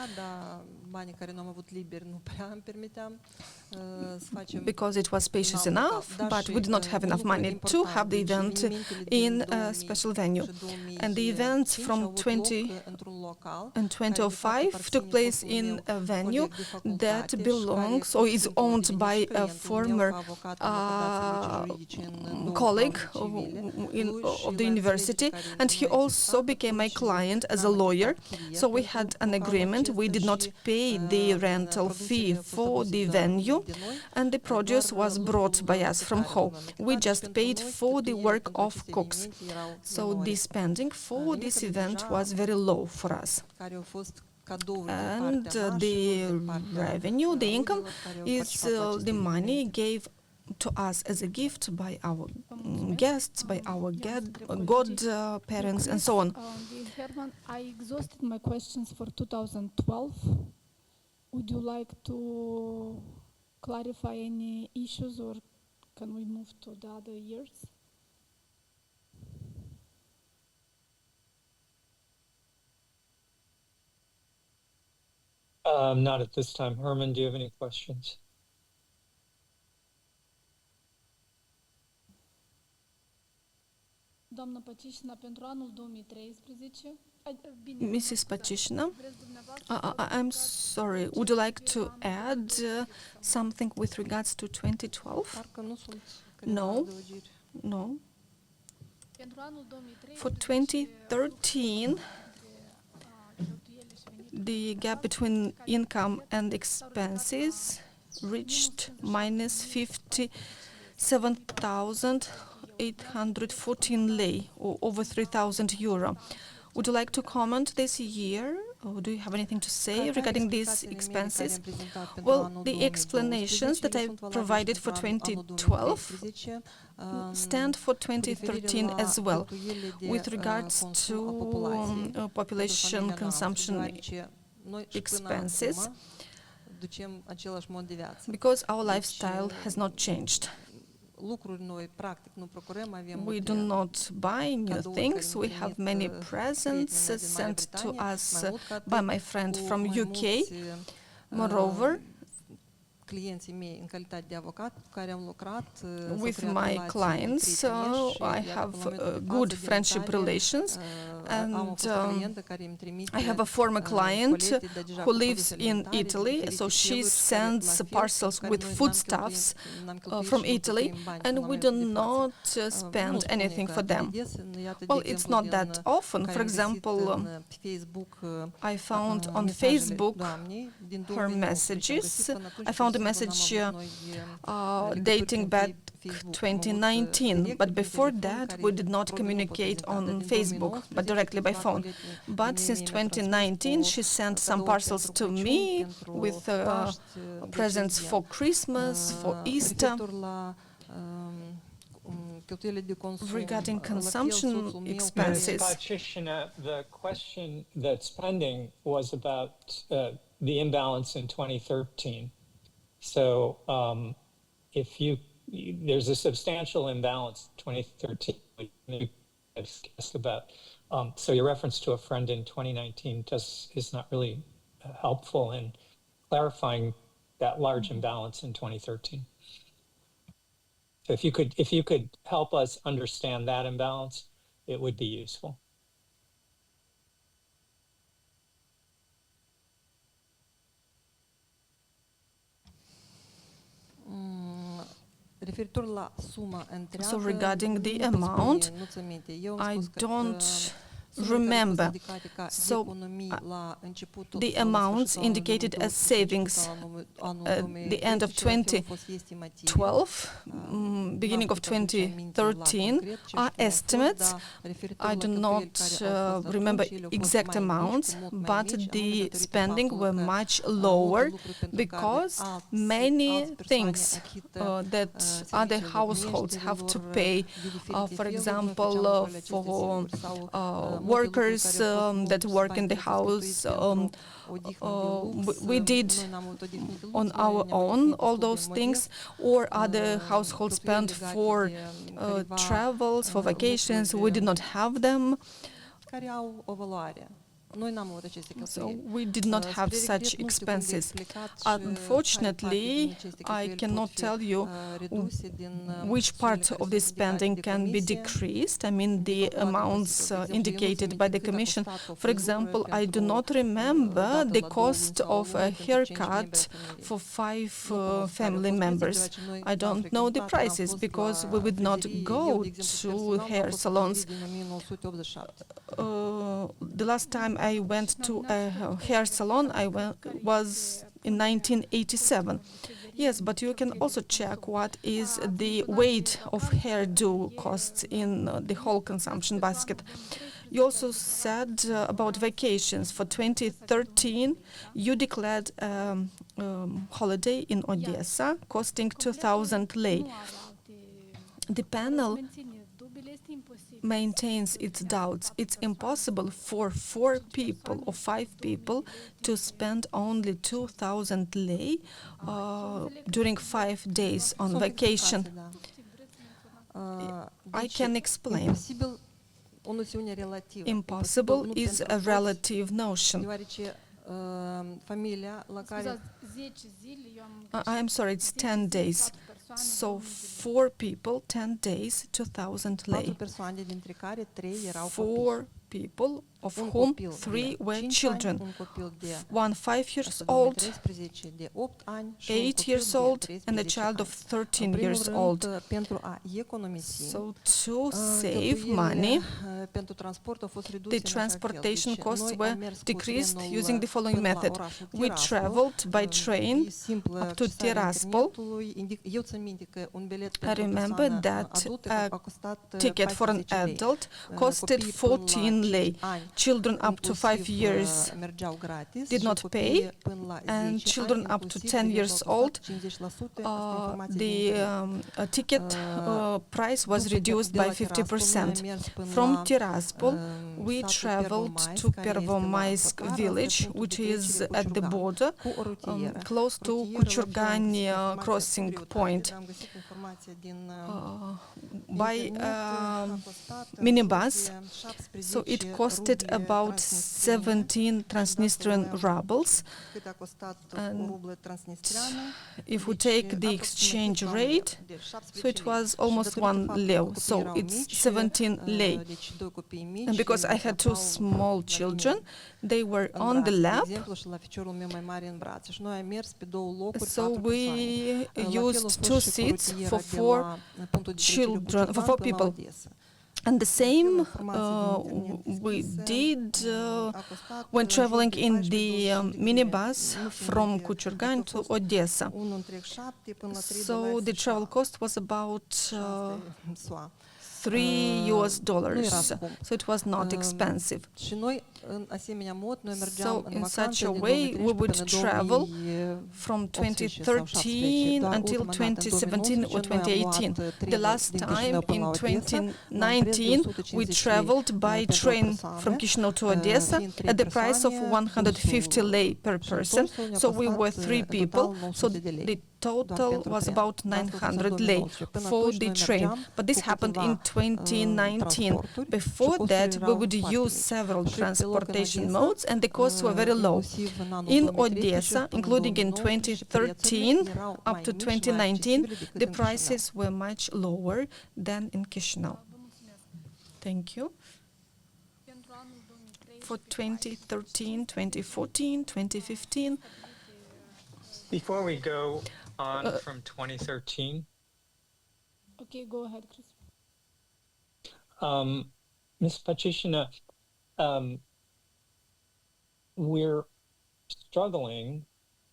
because it was spacious enough, but we did not have enough money to have the event in a special venue. And the events from 20 and 2005 took place in a venue that belongs or is owned by a former colleague of the university, and he also became my client as a lawyer. So we had an agreement. We did not pay the rental fee for the venue, and the produce was brought by us from home. We just paid for the work of cooks. So the spending for this event was very low for us. And the revenue, the income, is the money gave to us as a gift by our guests, by our godparents, and so on. Herman, I exhausted my questions for 2012. Would you like to clarify any issues, or can we move to the other years? Not at this time. Herman, do you have any questions? Doamna Pacișina, pentru anul 2013, Mrs. Pacișina, I'm sorry, would you like to add something with regards to 2012? No. No. For 2013, the gap between income and expenses reached minus 57,814 lei, or over 3,000 euro. Would you like to comment this year, or do you have anything to say regarding these expenses? Well, the explanations that I provided for 2012 stand for 2013 as well, with regards to population consumption expenses, because our lifestyle has not changed. We do not buy new things. We have many presents sent to us by my friend from UK. Moreover, with my clients, I have good friendship relations, and I have a former client who lives in Italy, so she sends parcels with foodstuffs from Italy, and we do not spend anything for them. Well, it's not that often. For example, I found on Facebook her messages. I found a message dating back 2019, but before that we did not communicate on Facebook, but directly by phone. But since 2019 she sent some parcels to me with presents for Christmas, for Easter. Regarding consumption expenses, the question that's pending was about the imbalance in 2013. So there's a substantial imbalance in 2013 we discussed about. So your reference to a friend in 2019 is not really helpful in clarifying that large imbalance in 2013. So if you could help us understand that imbalance, it would be useful. So regarding the amount, I don't remember. So the amounts indicated as savings at the end of 2012, beginning of 2013, are estimates. I do not remember exact amounts, but the spending were much lower because many things that other households have to pay, for example, for workers that work in the house, we did on our own all those things, or other households spent for travels, for vacations. We did not have them. So we did not have such expenses. Unfortunately, I cannot tell you which part of the spending can be decreased. I mean, the amounts indicated by the Commission. For example, I do not remember the cost of a haircut for 5 family members. I don't know the prices because we would not go to hair salons. The last time I went to a hair salon, was in 1987. Yes, but you can also check what is the weight of hairdo costs in the whole consumption basket. You also said about vacations. For 2013, you declared holiday in Odessa costing 2,000 lei. The panel maintains its doubts. It's impossible for 4 people or 5 people to spend only 2,000 lei during 5 days on vacation. I can explain. Impossible is a relative notion. I'm sorry, it's 10 days. So 4 people, 10 days, 2,000 lei. 4 people, of whom 3 were children. 1 5 years old, 8 years old, and a child of 13 years old. So to save money, the transportation costs were decreased using the following method. We traveled by train up to Tiraspol. I remember that a ticket for an adult costed 14 lei. Children up to 5 years did not pay, and children up to 10 years old, the ticket price was reduced by 50%. From Tiraspol, we traveled to Pervomaisk village, which is at the border, close to Kuchurgani crossing point. By minibus, so it costed about 17 Transnistrian rubles. And if we take the exchange rate, so it was almost 1 leu, so it's 17 lei. And because I had 2 small children, they were on the lap, so we used 2 seats for 4 children, for 4 people. And the same we did when traveling in the minibus from Kuchurgan to Odessa. So the travel cost was about $3, so it was not expensive. So in such a way, we would travel from 2013 until 2017 or 2018. The last time, in 2019, we traveled by train from Chisinau to Odessa at the price of 150 lei per person. So we were 3 people, so the total was about 900 lei for the train. But this happened in 2019. Before that, we would use several transportation modes, and the costs were very low. In Odessa, including in 2013 up to 2019, the prices were much lower than in Chisinau. Thank you. For 2013, 2014, 2015. Before we go on from 2013. Okay, go ahead, Chris. Ms. Pacișina, we're struggling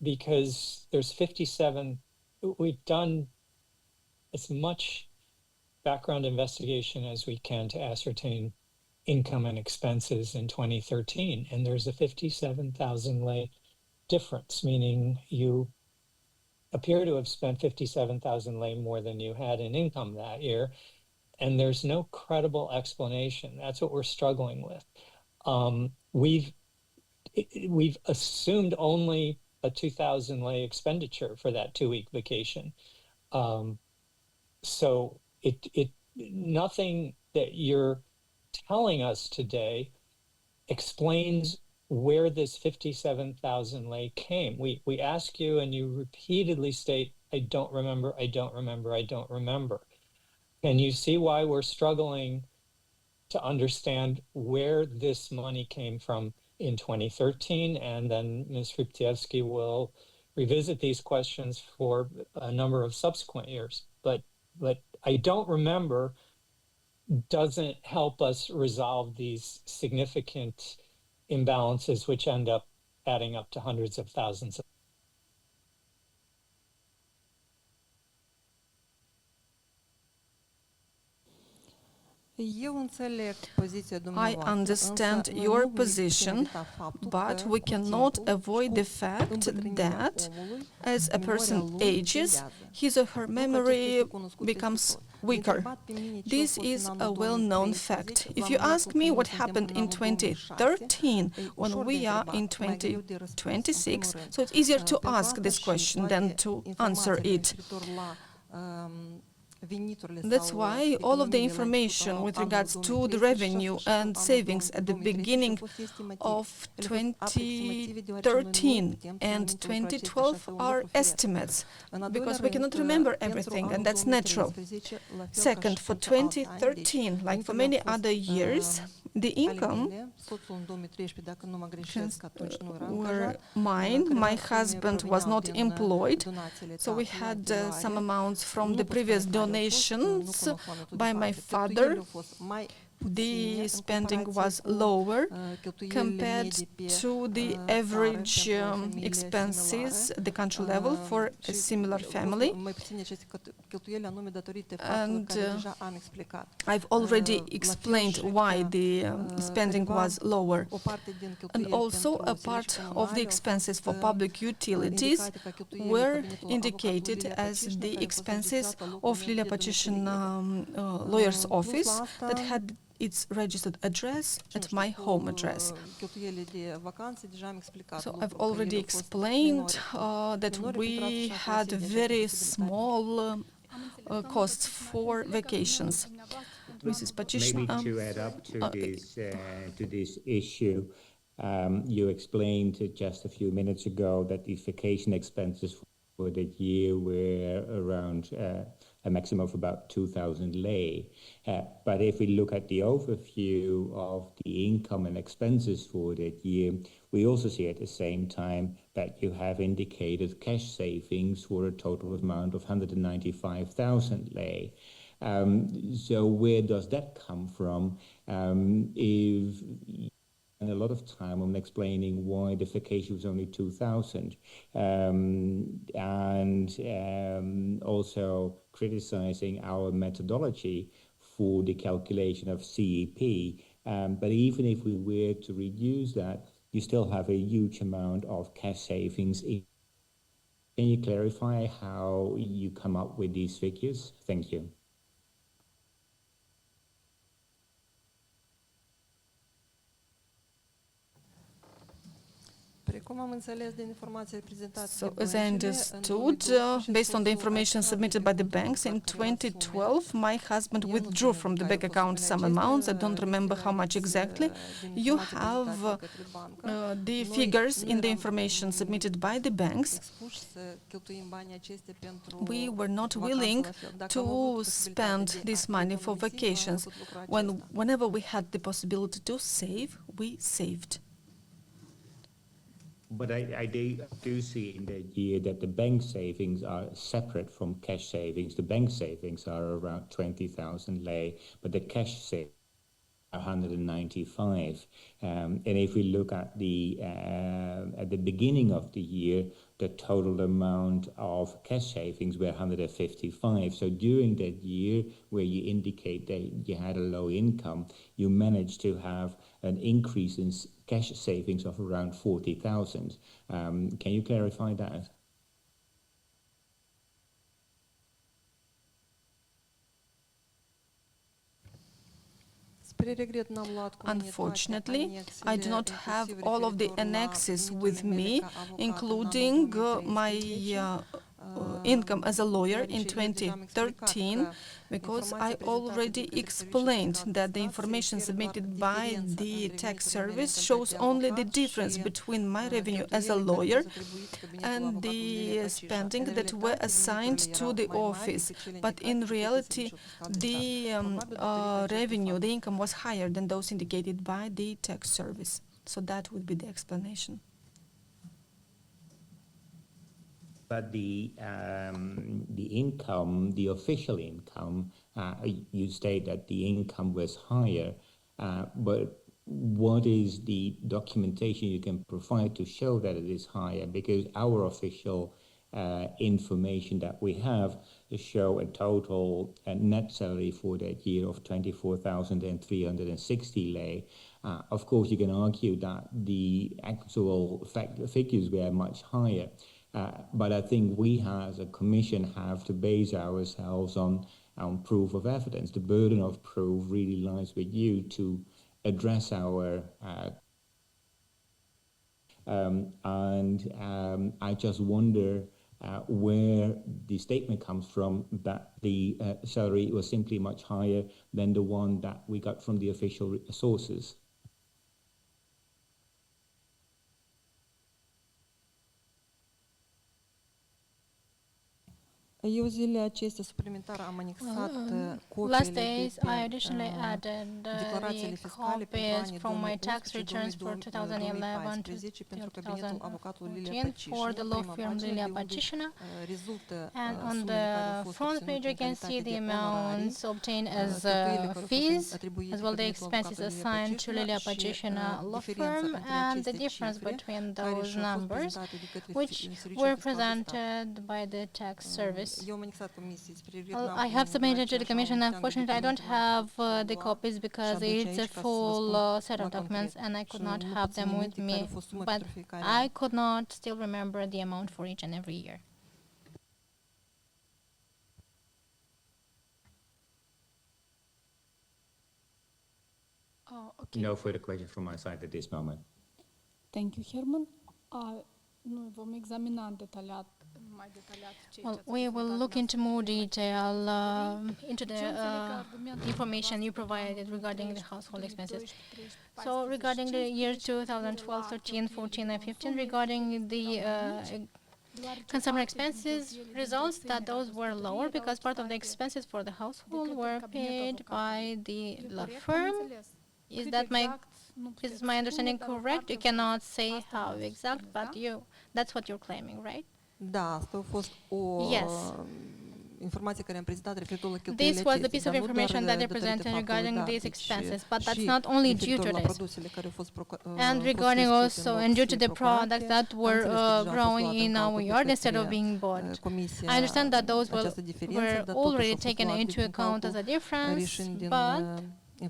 because there's 57. We've done as much background investigation as we can to ascertain income and expenses in 2013, and there's a 57,000 lei difference, meaning you appear to have spent 57,000 lei more than you had in income that year, and there's no credible explanation. That's what we're struggling with. We've assumed only a 2,000 lei expenditure for that 2-week vacation. So nothing that you're telling us today explains where this 57,000 lei came. We ask you and you repeatedly state, I don't remember, I don't remember, I don't remember. Can you see why we're struggling to understand where this money came from in 2013? And then Ms. Ryptievsky will revisit these questions for a number of subsequent years. But I don't remember doesn't help us resolve these significant imbalances, which end up adding up to hundreds of thousands. I understand your position, but we cannot avoid the fact that as a person ages, his or her memory becomes weaker. This is a well-known fact. If you ask me what happened in 2013 when we are in 2026, so it's easier to ask this question than to answer it. That's why all of the information with regards to the revenue and savings at the beginning of 2013 and 2012 are estimates, because we cannot remember everything, and that's natural. Second, for 2013, like for many other years, the income were mine. My husband was not employed, so we had some amounts from the previous donations by my father. The spending was lower compared to the average expenses at the country level for a similar family. And I've already explained why the spending was lower. And also a part of the expenses for public utilities were indicated as the expenses of Lilia Pacișina lawyer's office that had its registered address at my home address. So I've already explained that we had very small costs for vacations. Mrs. Pacișina. Maybe to add up to this issue, you explained just a few minutes ago that these vacation expenses for the year were around a maximum of about 2,000 lei. But if we look at the overview of the income and expenses for that year, we also see at the same time that you have indicated cash savings for a total amount of 195,000 lei. So where does that come from? If and a lot of time on explaining why the vacation was only 2,000, and also criticizing our methodology for the calculation of CEP. But even if we were to reduce that, you still have a huge amount of cash savings. Can you clarify how you come up with these figures? Thank you. So, as I understood, based on the information submitted by the banks, in 2012, my husband withdrew from the bank account some amounts. I don't remember how much exactly. You have the figures in the information submitted by the banks. We were not willing to spend this money for vacations. Whenever we had the possibility to save, we saved. But I do see in that year that the bank savings are separate from cash savings. The bank savings are around 20,000 lei, but the cash savings 195. And if we look at the beginning of the year, the total amount of cash savings were 155. So during that year, where you indicate that you had a low income, you managed to have an increase in cash savings of around 40,000. Can you clarify that? Unfortunately, I do not have all of the annexes with me, including my income as a lawyer in 2013, because I already explained that the information submitted by the tax service shows only the difference between my revenue as a lawyer and the spending that were assigned to the office. But in reality, the revenue, the income was higher than those indicated by the tax service. So that would be the explanation. But the income, the official income, you state that the income was higher, but what is the documentation you can provide to show that it is higher? Because our official information that we have show a total net salary for that year of 24,360 lei. Of course, you can argue that the actual figures were much higher. But I think we as a commission have to base ourselves on proof of evidence. The burden of proof really lies with you to address our I just wonder where the statement comes from that the salary was simply much higher than the one that we got from the official sources. Last days, I additionally added the copies from my tax returns for 2011 to 2014 for the law firm Lilia Pacișina. And on the front page, you can see the amounts obtained as fees, as well the expenses assigned to Lilia Pacișina law firm, and the difference between those numbers, which were presented by the tax service. Well, I have submitted to the Commission. Unfortunately, I don't have the copies because it's a full set of documents and I could not have them with me. But I could not still remember the amount for each and every year. Okay. No further questions from my side at this moment. Thank you, Herman. Noi vom examina în detaliat. Well, we will look into more detail into the information you provided regarding the household expenses. So regarding the years 2012, 13, 14, and 15, regarding the consumer expenses, results that those were lower because part of the expenses for the household were paid by the law firm. Is my understanding correct? You cannot say how exact, but that's what you're claiming, right? Yes. This was the piece of information that they presented regarding these expenses, but that's not only due to this. And regarding also, and due to the products that were growing in our yard instead of being bought. I understand that those were already taken into account as a difference, but I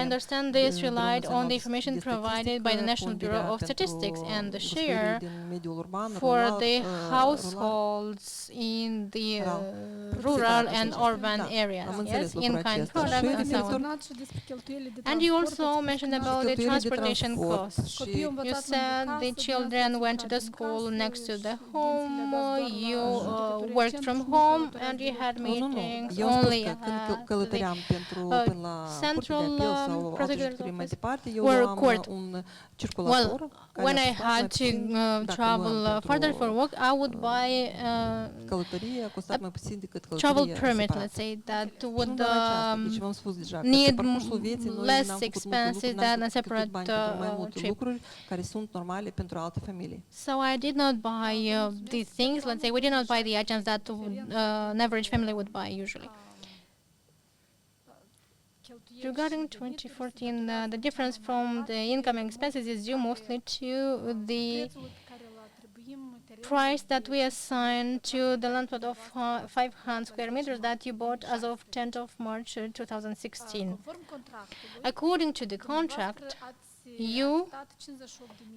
understand this relied on the information provided by the National Bureau of Statistics and the share for the households in the rural and urban areas, yes, in-kind products and so on. And you also mentioned about the transportation costs. You said the children went to the school next to the home, you worked from home, and you had meetings only at the central prosecutor's office or court. Well, when I had to travel further for work, I would buy a travel permit, let's say, that would need less expenses than a separate trip. So I did not buy these things, let's say, we did not buy the items that an average family would buy usually. Regarding 2014, the difference from the income and expenses is due mostly to the price that we assigned to the land plot of 500 square meters that you bought as of 10th of March 2016. According to the contract, you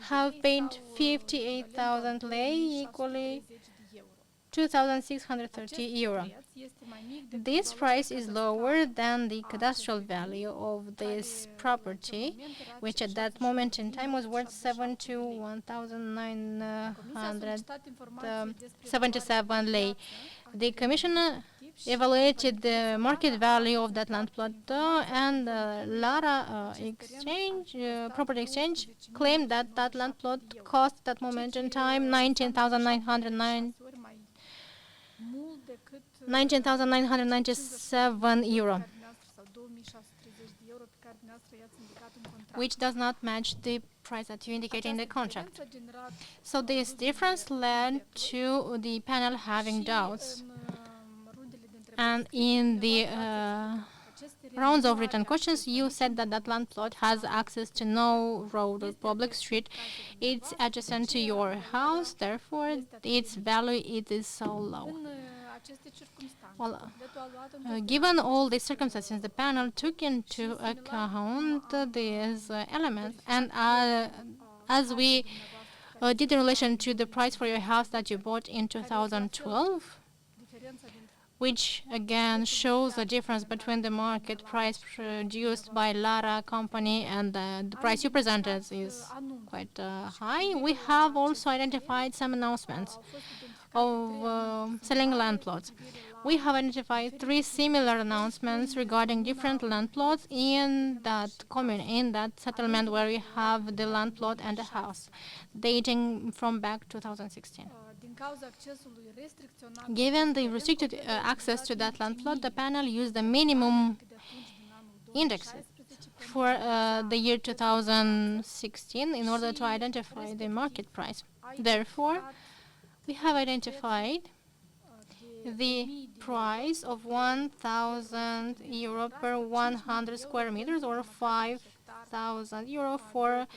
have paid 58,000 lei, equally 2,630 euro. This price is lower than the cadastral value of this property, which at that moment in time was worth 71,977 lei. The commissioner evaluated the market value of that land plot, and Lara Property Exchange claimed that that land plot cost at that moment in time 19,997 euro, which does not match the price that you indicate in the contract. So this difference led to the panel having doubts. And in the rounds of written questions, you said that that land plot has access to no road or public street. It's adjacent to your house, therefore its value is so low. Well, given all these circumstances, the panel took into account these elements, and as we did in relation to the price for your house that you bought in 2012, which again shows the difference between the market price produced by Lara company and the price you presented is quite high. We have also identified some announcements of selling land plots. We have identified 3 similar announcements regarding different land plots in that commune, in that settlement where we have the land plot and the house, dating from back 2016. Given the restricted access to that land plot, the panel used the minimum indexes for the year 2016 in order to identify the market price. Therefore, we have identified the price of 1,000 euro per 100 square meters, or 5,000 euro for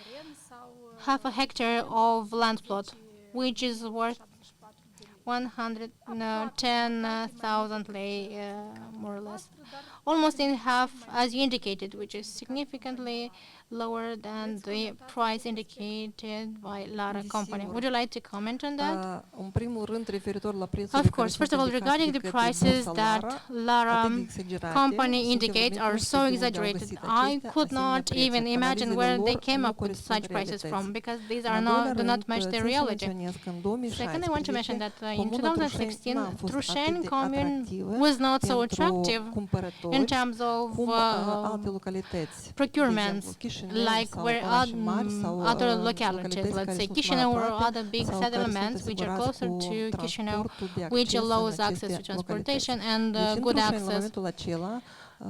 half a hectare of land plot, which is worth 110,000 lei, more or less. Almost in half, as you indicated, which is significantly lower than the price indicated by Lara company. Would you like to comment on that? Of course. First of all, regarding the prices that Lara company indicates are so exaggerated, I could not even imagine where they came up with such prices from, because these do not match the reality. Second, I want to mention that in 2016, Trușeni commune was not so attractive in terms of procurements, like where other localities, let's say Chisinau or other big settlements which are closer to Chisinau, which allows access to transportation and good access.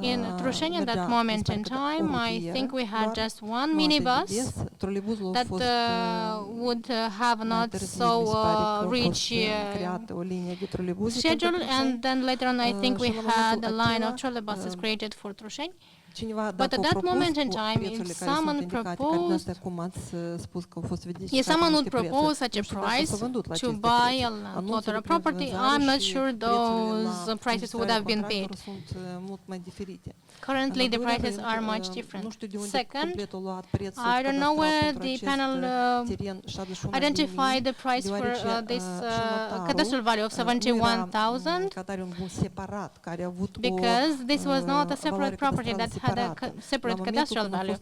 In Trușeni at that moment in time, I think we had just one minibus that would have not so rich schedule, and then later on I think we had a line of trolleybuses created for Trușeni. But at that moment in time, if someone would propose such a price to buy a land plot or a property, I'm not sure those prices would have been paid. Currently, the prices are much different. Second, I don't know where the panel identified the price for this cadastral value of 71,000, because this was not a separate property that had a separate cadastral value.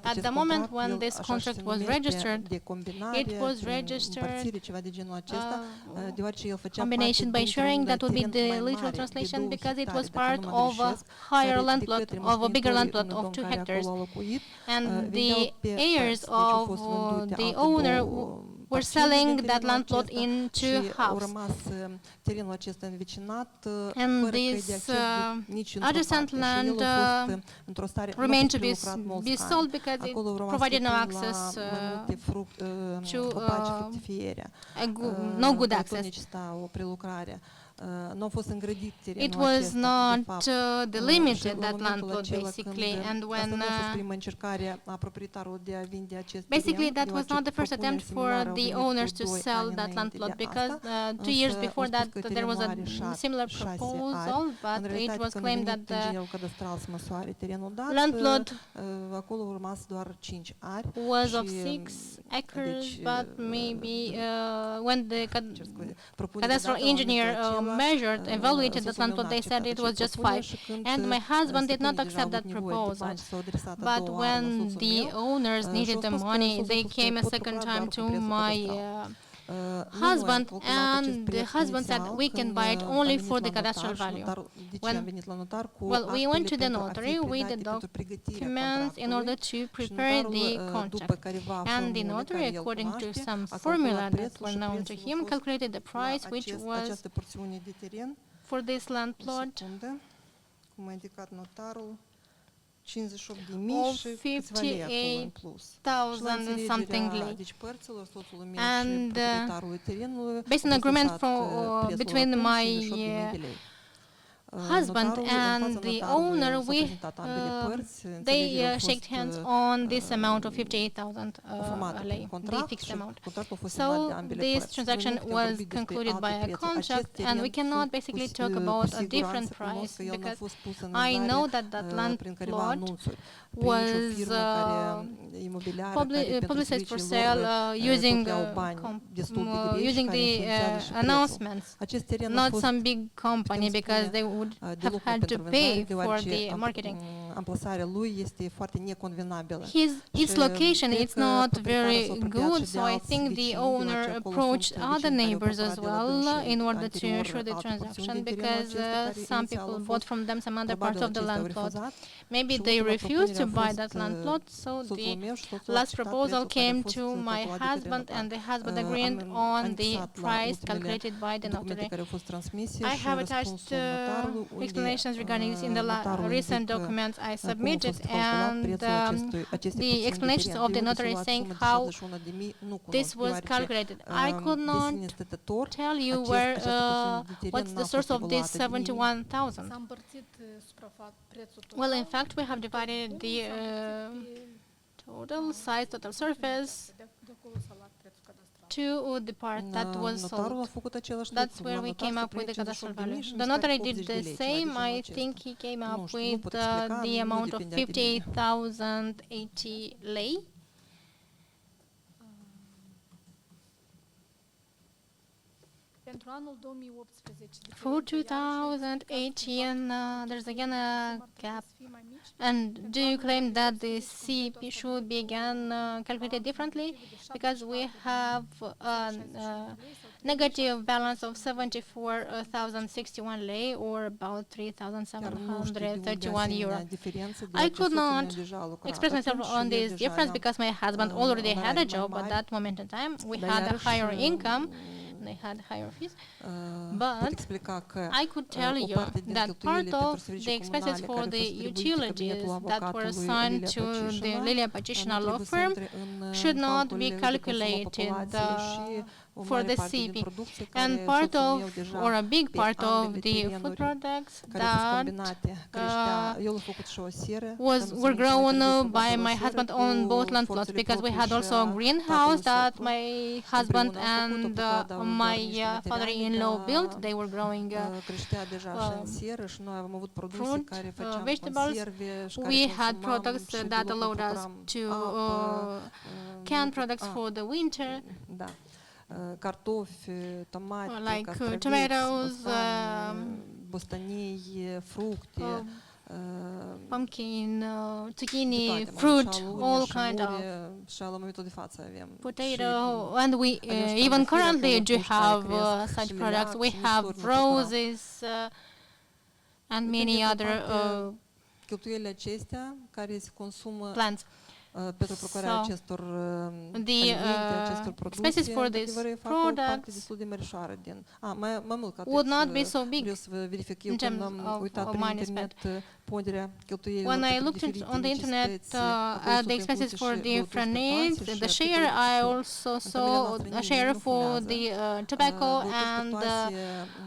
At the moment when this contract was registered, it was registered combination by sharing. That would be the literal translation, because it was part of a higher land plot, of a bigger land plot of 2 hectares. And the heirs of the owner were selling that land plot into house. And this adjacent land remained to be sold because it provided no access to no good access. nu au fost îngrădit terenul It was acesta, de not fapt. delimited, Și la that momentul land plot, acela basically, când, and asta when nu a fost prima încercare a proprietarului de a vinde acest basically teren, that was deoarece not the first propuneri attempt for similare au the venit cu owners to 2 sell ani that land înainte plot, de because asta, 2 years însă before au spus that că there was terenul a are similar 6 ani. proposal, În but it realitate, was când a claimed venit that the inginerul cadastral să măsoare terenul dat, land plot acolo urma doar 5 ani. was of și, 6 acres, deci, but maybe when the cer scuze, propunerea cadastral dată la engineer momentul acela, measured, evaluated that soțul land meu plot, n-a they acceptat said it was aceste just propuneri 5. și când, And my husband did not stăpânii deja accept au that avut nevoie de proposal. bani și s-au adresat a But doua oară la when soțul the meu, owners și needed au the spus că money, soțul they a spus came că a pot second lucra time doar to cu prețul my cadastral. husband, Nu noi am calculat acest and the preț husband said inițial we can când buy it am only venit for la the cadastral notar și value. notarul, de ce When- am venit la notar cu Well, we went to actele the pentru a fi notary with predate the pentru pregătirea documents in order contractului. to Și prepare notarul, the după contract. careva And the formule notary, care el according to cunoaște, some a formula calculat that prețul was și known to prețul a him, fost calculated the la price which was această porțiune de teren. for this land O plot secundă, cum a indicat notarul, 58.000 of și câțiva lei acolo în plus. Și la 50,000 and something înțelegerea, lei. deci părților, soțul meu And, și proprietarului terenului, based on a fost agreement lăsat, for, prețul between atunci my 58.000 de lei. husband Notarul, în and fața the notarului, owner, s-au we prezentat ambele părți, they înțelegerea a shaked fost, hands on this amount of 58,000 formată lei, prin the contract fixed și amount. contractul a fost semnat de So ambele this părți. transaction Noi nu putem was vorbi despre concluded by alte a prețuri. contract, Acest and we teren cannot cu basically si- talk cu about a siguranță different cunosc price, că el n-a because fost pus în I vânzare, know that that land prin careva plot anunțuri, prin nicio was firmă care imobiliară care pentru publicized for serviciile sale lor using tot iau bani destul de greși, using care the influențează și prețul. announcements, Acest teren a not fost some big company, putem because spune, they would de have lucru had to pentru pay vânzare, for deoarece the marketing. amplasarea lui este foarte neconvenabilă. Its Și location cred it's că not proprietarul very s-a apropiat good, și de so I alți think the vecini, owner deoarece acolo approached sunt other vecini care au neighbors as cumpărat de la well dânsii in order to anterior ensure the alte porțiuni transaction, din terenul because acesta care some inițial people au bought fost. from them some other parts Probabil of the acestea au land plot. refuzat. Maybe Și they ultima refused to propunere a buy fost, that land plot, so soțul the meu și soțul a last acceptat proposal prețul care a came fost to my calculat de către husband, notar. and the husband Am agreed on the anexat la price ultimele calculated by the documente notary. care au fost transmise I și have attached răspunsul notarului, unde, explanations regarding this in the notarul recent indică documents I cum a submitted, fost calculat and prețul acestei the porțiuni de explanations teren. of the Eu notary de saying sumă de how 61.000 nu cunosc, this was deoarece, calculated. I could de not sine stătător, tell you această porțiune de teren what's n-a the source fost of this evaluată de nimeni. 71,000. S-a împărțit prețul total. Well, in fact, we have divided the total size, total surface De acolo s-a luat prețul cadastral. to the part that was Notarul a sold. făcut același That's lucru. where La we notar came s-a up with the plătit cadastral 58.000 value. și The mi se pare notary că did 80 de the lei, ceva de same. genul I acesta. think he came Nu up știu, nu with pot explica, the nu amount of depindea de mine. 58,080 lei. Pentru anul 2018. For 2018, there's again a gap. And do you claim that the CP should be again calculated differently? Because we have a negative balance of 74,061 lei, or about Chiar nu știu de unde 3,731 asemenea euro. diferență, I deoarece could soțul meu not deja lucra express myself atunci și on eu this deja difference aveam, because my husband already had a orarii mai job at mari. that moment in time. We Dar had a iarăși, higher income, they had higher fees. pot But explica că I could tell o you parte din that cheltuielile part pentru of servicii the expenses comunale for care the au fost distribuite utilities cabinetul that were avocatului assigned Lilia to the Pacișina, Lilia Pacișina nu law trebuie să firm intre în should not be calculele de consum al calculated populației și o for mare the parte din CP. producție care And part soțul of, meu deja or a big pe part of ambele the food terenuri products care au fost that combinate creștea. El a făcut și o seră. were grown by my husband on both land plots, because we had also a greenhouse that my husband and my father-in-law built. They were growing creștea deja și în seră și noi am avut produse fruit, care făceam vegetables. conserve și care We had consumam products și de that lucru allowed us cumpăram to apă, can products for the winter, da, cartofi, tomate, like castraveți, tomatoes, bostani, bostanei, fructe, pumpkin, de zucchini, toate, fruit, șalune, all kind of șamure, și la momentul de față avem potato, and we Adios even trandafiri currently acolo do puși care have cresc such și products. liliac We și have misturi naturale. roses and many Pe de other parte, cheltuielile acestea care se consumă plants. pentru procurarea acestor alimente, acestor expenses produse, for these într-adevăr, fac o parte products destul de mărișoară din... mai mult ca would not atât, be so big vreau să vă verific, eu in când terms am of uitat prin money internet spent. ponderea cheltuielilor When I pentru looked diferite on the internet necesități, acolo at sunt the expenses incluse for și different băuturi needs, spirtoase the și share, I articole de also cuptor. În saw familia a noastră nimeni share nu for fumează. the tobacco Băuturi and spirtoase,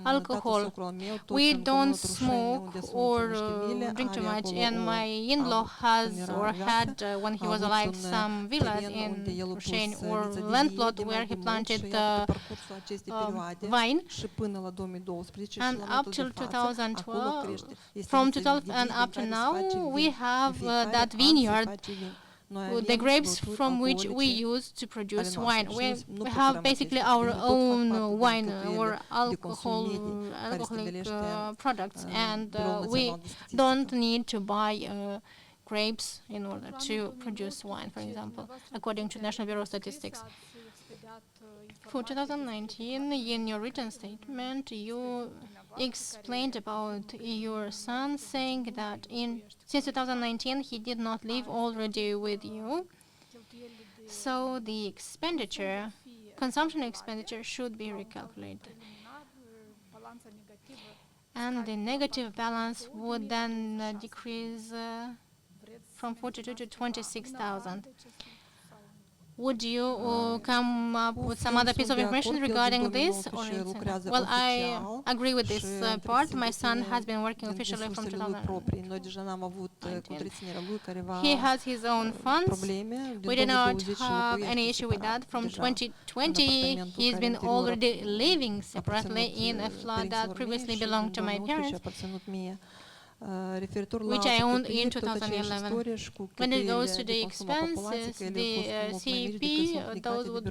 alcohol. tatăl socrul al meu, tot We în don't comunul Rușeni, smoke unde sunt or niște vile, drink too are much, acolo and o my in-law has or funerar had, viață. when he A was avut alive, un some villas teren in unde el a pus Proșeni or viță de land vie plot de mai where he de mult planted și iată, pe parcursul acestei perioade vine. și până la 2012 și And la up momentul till de față, acolo 2012, crește. Este from viță 2012 de and vie din up to care se now, face we vin. have În fiecare that an se vineyard face vin. Noi the avem grapes băuturi from which we alcoolice use to produce ale noastre wine. și We nu have procurăm basically acestea. our Ele tot fac own parte din wine cheltuielile or de consum medii care alcoholic stabilește products, and Biroul we Național de Statistică. don't need to buy grapes in order to produce wine, for example, according to National Bureau of Statistics. For 2019, in your written statement, you explained about your son, saying that since 2019 he did not live already with you, so the expenditure, consumption expenditure, should be recalculated, and the negative balance would then decrease from 42 to 26,000. Would you come up with some other piece of information regarding this? Well, I agree with this part. My son has been working officially from 2019. He has his own funds. We do not have any issue with that. From 2020, he's been already living separately in a flat that previously belonged to my parents, which I owned in 2011. When it goes to the expenses, the CEP, those would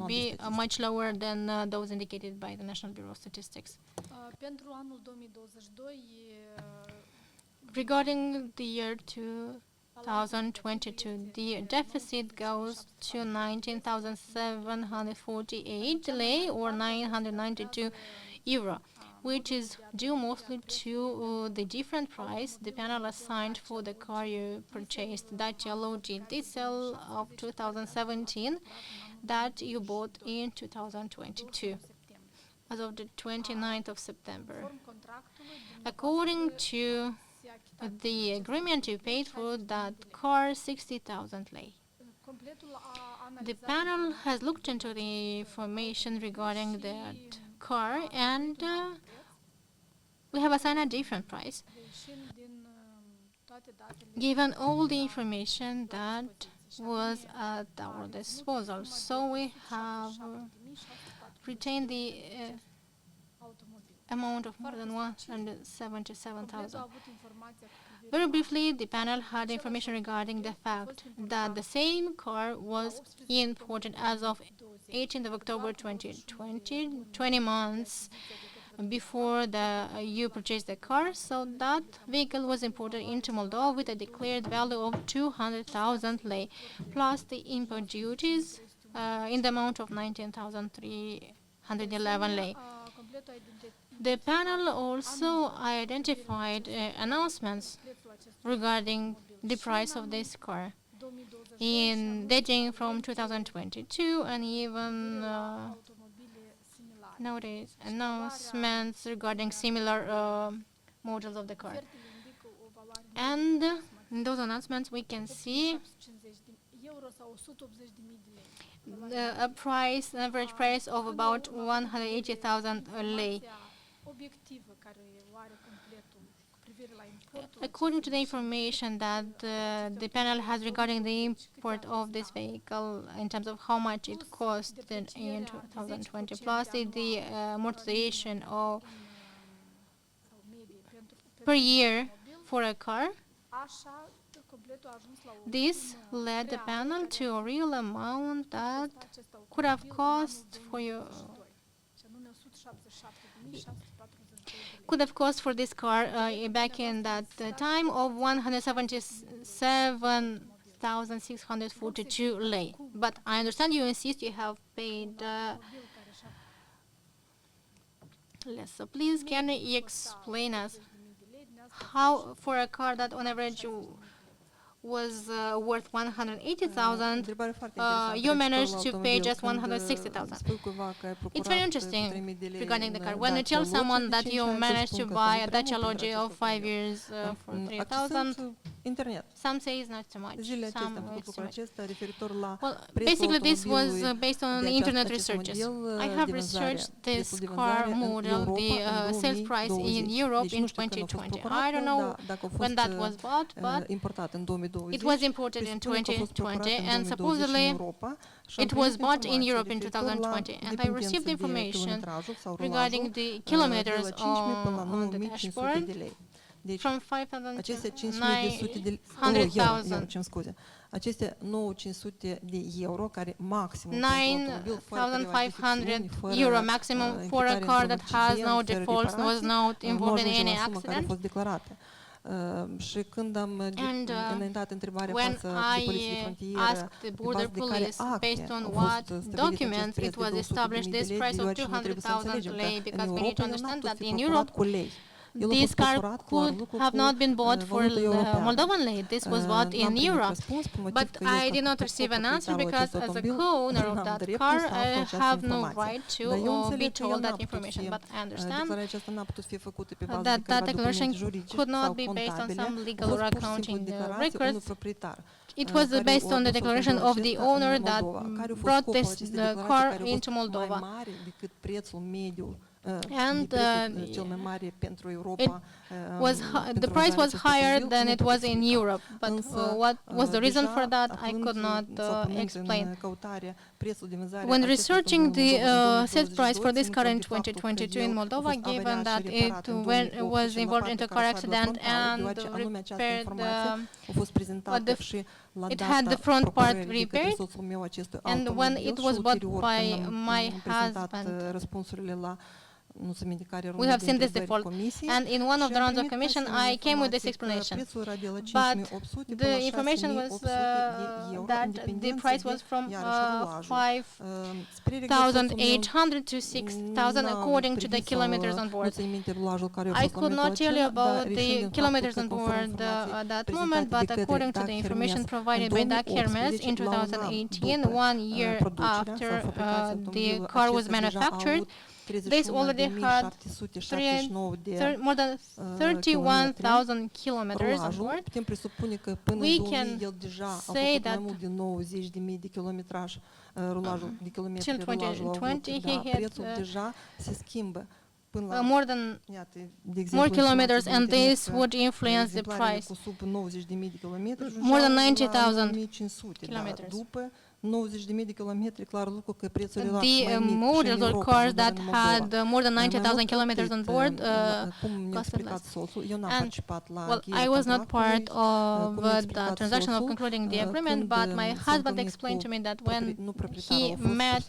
be much lower than those indicated by the National Bureau of Statistics. Regarding the year 2022, the deficit goes to 19,748 lei or 992 euro, which is due mostly to the different price the panel assigned for the car you purchased, that yellow Jeep diesel of 2017 that you bought in 2022 as of the 29th of September. According to the agreement, you paid for that car 60,000 lei. The panel has looked into the information regarding that car, and we have assigned a different price, given all the information that was at our disposal. So we have retained the amount of more than 177,000. Very briefly, the panel had information regarding the fact that the same car was imported as of 18th of October 2020, 20 months before you purchased the car. So that vehicle was imported into Moldova with a declared value of 200,000 lei, plus the import duties in the amount of 19,311 lei. The panel also identified announcements regarding the price of this car dating from 2022, and even nowadays announcements regarding similar models of the car. And in those announcements we can see a price, an average price of about 180,000 lei. According to the information that the panel has regarding the import of this vehicle in terms of how much it cost in 2020, plus the amortization of per year for a car, this led the panel to a real amount that could have cost for this car back in that time of 177,642 lei. But I understand you insist you have paid less. So please, can you explain us how, for a car that on average was worth 180,000, you managed to pay just 160,000. It's very interesting regarding the car. When you tell someone that you managed to buy a Dacia Logi of 5 years for 3,000, some say it's not too much, some it's too much. Well, basically this was based on internet researches. I have researched this car model, the sales price in Europe in 2020. I don't know when that was bought, but it was imported in 2020 and supposedly it was bought in Europe in 2020. And I received information regarding the kilometers on the dashboard from 500 to 900,000. Aceste 9.500 de euro, care maxim 9,500 euro maximum for a car that has no defaults, was not involved in any accident. Și când am înaintat întrebarea When față de poliție de I frontieră, asked the border police based on what documents it was established this price of 200,000 lei, because we need to understand that in Europe this car could have not been bought for Moldovan lei. This was bought in euro. But I did not receive an answer because as a co-owner of that car, I have no right to be told that information. But I understand that that declaration could not be based on some legal or accounting records. It was based on the declaration of the owner that brought this car into Moldova. And the price was higher than it was in Europe. But what was the reason for that? I could not explain. When researching the sales price for this car in 2022 in Moldova, given that it was involved in a car accident and repaired it had the front part repaired, and when it was bought by my husband, we have seen this default, and in one of the rounds of commission I came with this explanation, but the information was that the price was from 5,800 to 6,000 according to the kilometers on board. I could not tell you about the kilometers on board at that moment, but according to the information provided by DAC Hermes in 2018, 1 year after the car was manufactured, this already had more than 31,000 kilometers on board. We can say that till 2020 he had more kilometers, and this would influence the price. More than 90,000 kilometers. The models or cars that had more than 90,000 kilometers on board costed less. And, well, I was not part of the transaction of concluding the agreement, but my husband explained to me that when he met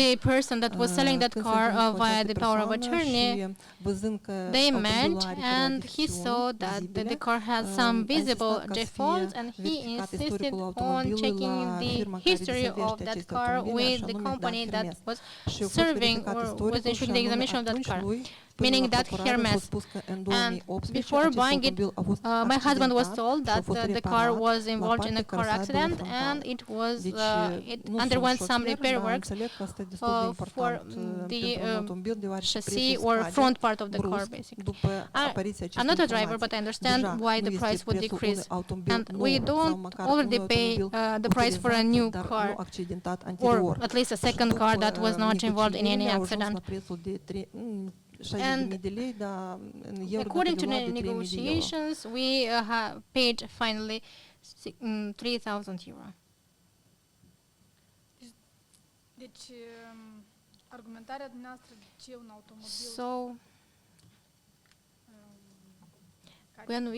the person that was selling that car via the power of attorney, they met and he saw that the car had some visible defaults, and he insisted on checking the history of that car with the company that was serving or was issuing the examination of that car, meaning that Hermes. And before buying it, my husband was told that the car was involved in a car accident and it underwent some repair works for the chassis or front part of the car, basically. I'm not a driver, but I understand why the price would decrease. And we don't already pay the price for a new car, or at least a second car that was not involved in any accident. And according to the negotiations, we paid finally 3,000 euro. So when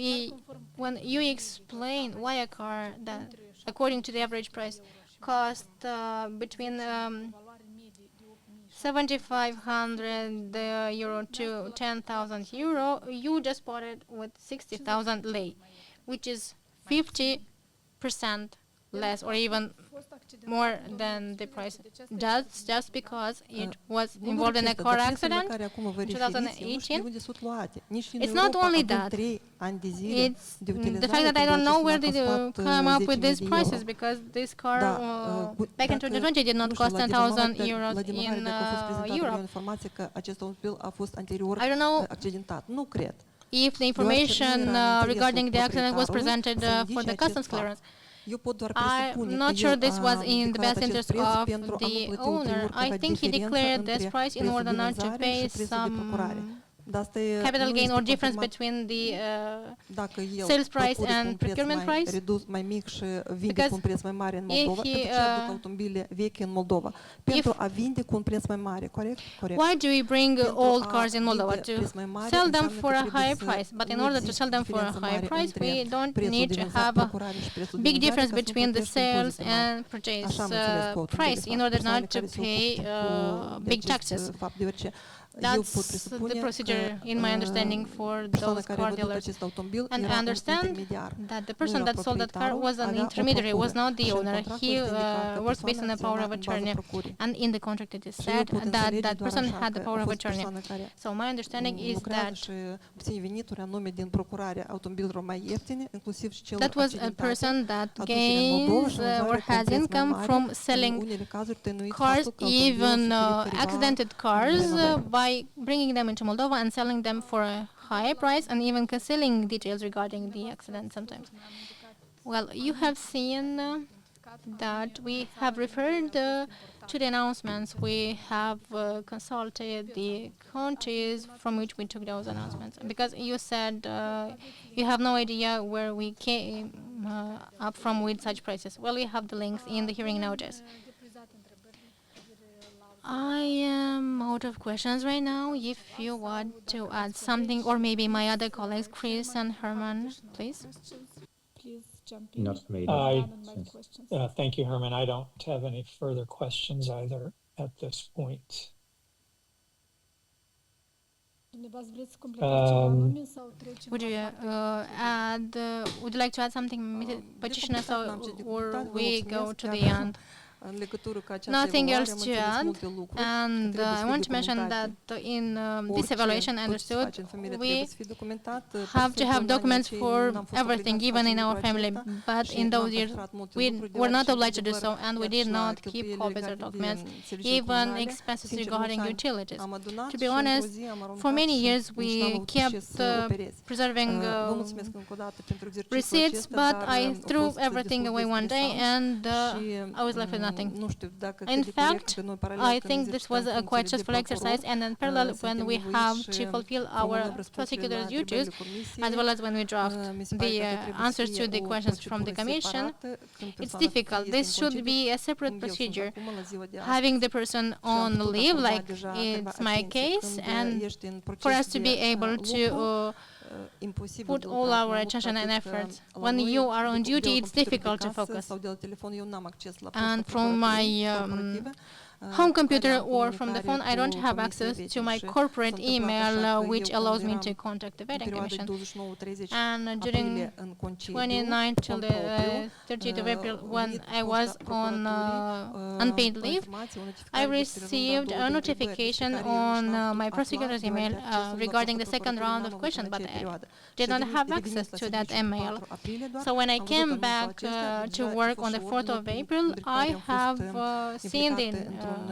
you explain why a car that, according to the average price, cost between 7,500 euro to 10,000 euro, you just bought it with 60,000 lei, which is 50% less or even more than the price, just because it was involved in a car accident in 2018. It's not only that. It's the fact that I don't know where did you come up with these prices, because this car back in 2020 did not cost 10,000 euros in Europe. I don't know if the information regarding the accident was presented for the customs clearance. I'm not sure this was in the best interest of the owner. I think he declared this price in order not to pay some capital gain or difference between the sales price and procurement price. Because why do we bring old cars in Moldova? To sell them for a higher price. But in order to sell them for a higher price, we don't need to have a big difference between the sales and purchase price in order not to pay big taxes. That's the procedure, in my understanding, for those car dealers. And I understand that the person that sold that car was an intermediary, was not the owner. He works based on the power of attorney. And in the contract it is said that that person had the power of attorney. So my understanding is that that was a person that gains or has income from selling cars, even accidented cars, by bringing them into Moldova and selling them for a higher price, and even concealing details regarding the accident sometimes. Well, you have seen that we have referred to the announcements. We have consulted the countries from which we took those announcements, because you said you have no idea where we came up from with such prices. Well, we have the links in the hearing notice. I am out of questions right now. If you want to add something, or maybe my other colleagues, Chris and Herman, please. Please jump in. Not for me. Thank you, Herman. I don't have any further questions either at this point. Would you add? Would you like to add something, Pacișina, or we go to the end? Nothing else to add, and I want to mention that in this evaluation, I understood we have to have documents for everything, even in our family, but in those years we were not obliged to do so, and we did not keep copies of documents, even expenses regarding utilities. To be honest, for many years we kept preserving receipts, but I threw everything away one day, and I was left with nothing. In fact, I think this was a quite stressful exercise, and in parallel, when we have to fulfill our prosecutor's duties, as well as when we draft the answers to the questions from the Commission, it's difficult. This should be a separate procedure. Having the person on leave, like it's my case, and for us to be able to put all our attention and efforts. When you are on duty, it's difficult to focus. And from my home computer or from the phone, I don't have access to my corporate email, which allows me to contact the Vetting Commission. And during 29 till the 30th of April, when I was on unpaid leave, I received a notification on my prosecutor's email regarding the second round of questions, but I did not have access to that email. So when I came back to work on the 4th of April, I have seen the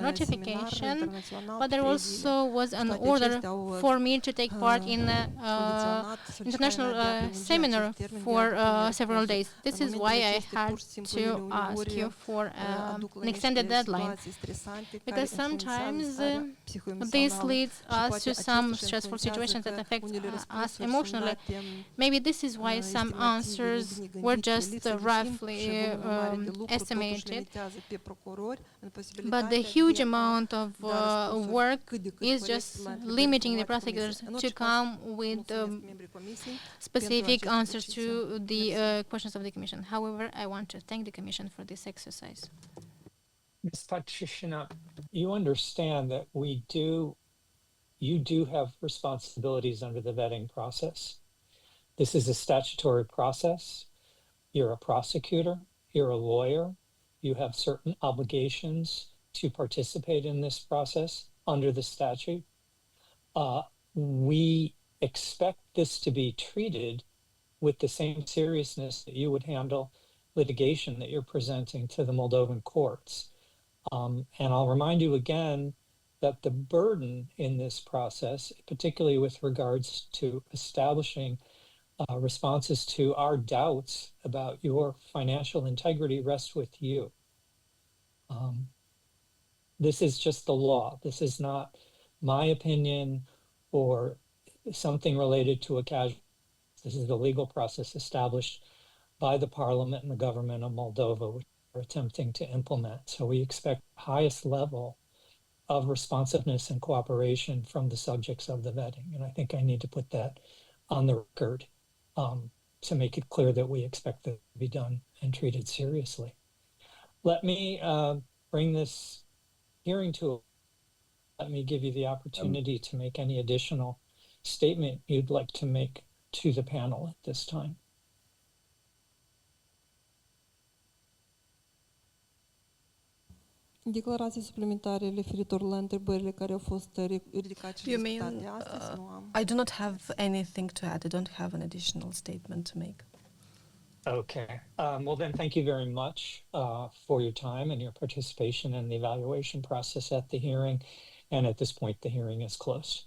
notification, but there also was an order for me to take part in an international seminar for several days. This is why I had to ask you for an extended deadline, because sometimes this leads us to some stressful situations that affect us emotionally. Maybe this is why some answers were just roughly estimated, but the huge amount of work is just limiting the prosecutors to come with specific answers to the questions of the Commission. However, I want to thank the Commission for this exercise. Ms. Pacișina, you understand that you do have responsibilities under the vetting process. This is a statutory process. You're a prosecutor. You're a lawyer. You have certain obligations to participate in this process under the statute. We expect this to be treated with the same seriousness that you would handle litigation that you're presenting to the Moldovan courts. And I'll remind you again that the burden in this process, particularly with regards to establishing responses to our doubts about your financial integrity, rests with you. This is just the law. This is not my opinion or something related to a casual. This is the legal process established by the parliament and the government of Moldova, which we're attempting to implement. So we expect highest level of responsiveness and cooperation from the subjects of the vetting. And I think I need to put that on the record to make it clear that we expect that to be done and treated seriously. Let me bring this hearing to. Let me give you the opportunity to make any additional statement you'd like to make to the panel at this time. Declarații suplimentare referitor la întrebările care au fost ridicate și You discutate mean, astăzi? Nu am. I do not have anything to add. I don't have an additional statement to make. Okay. Well, then, thank you very much for your time and your participation in the evaluation process at the hearing. And at this point, the hearing is closed.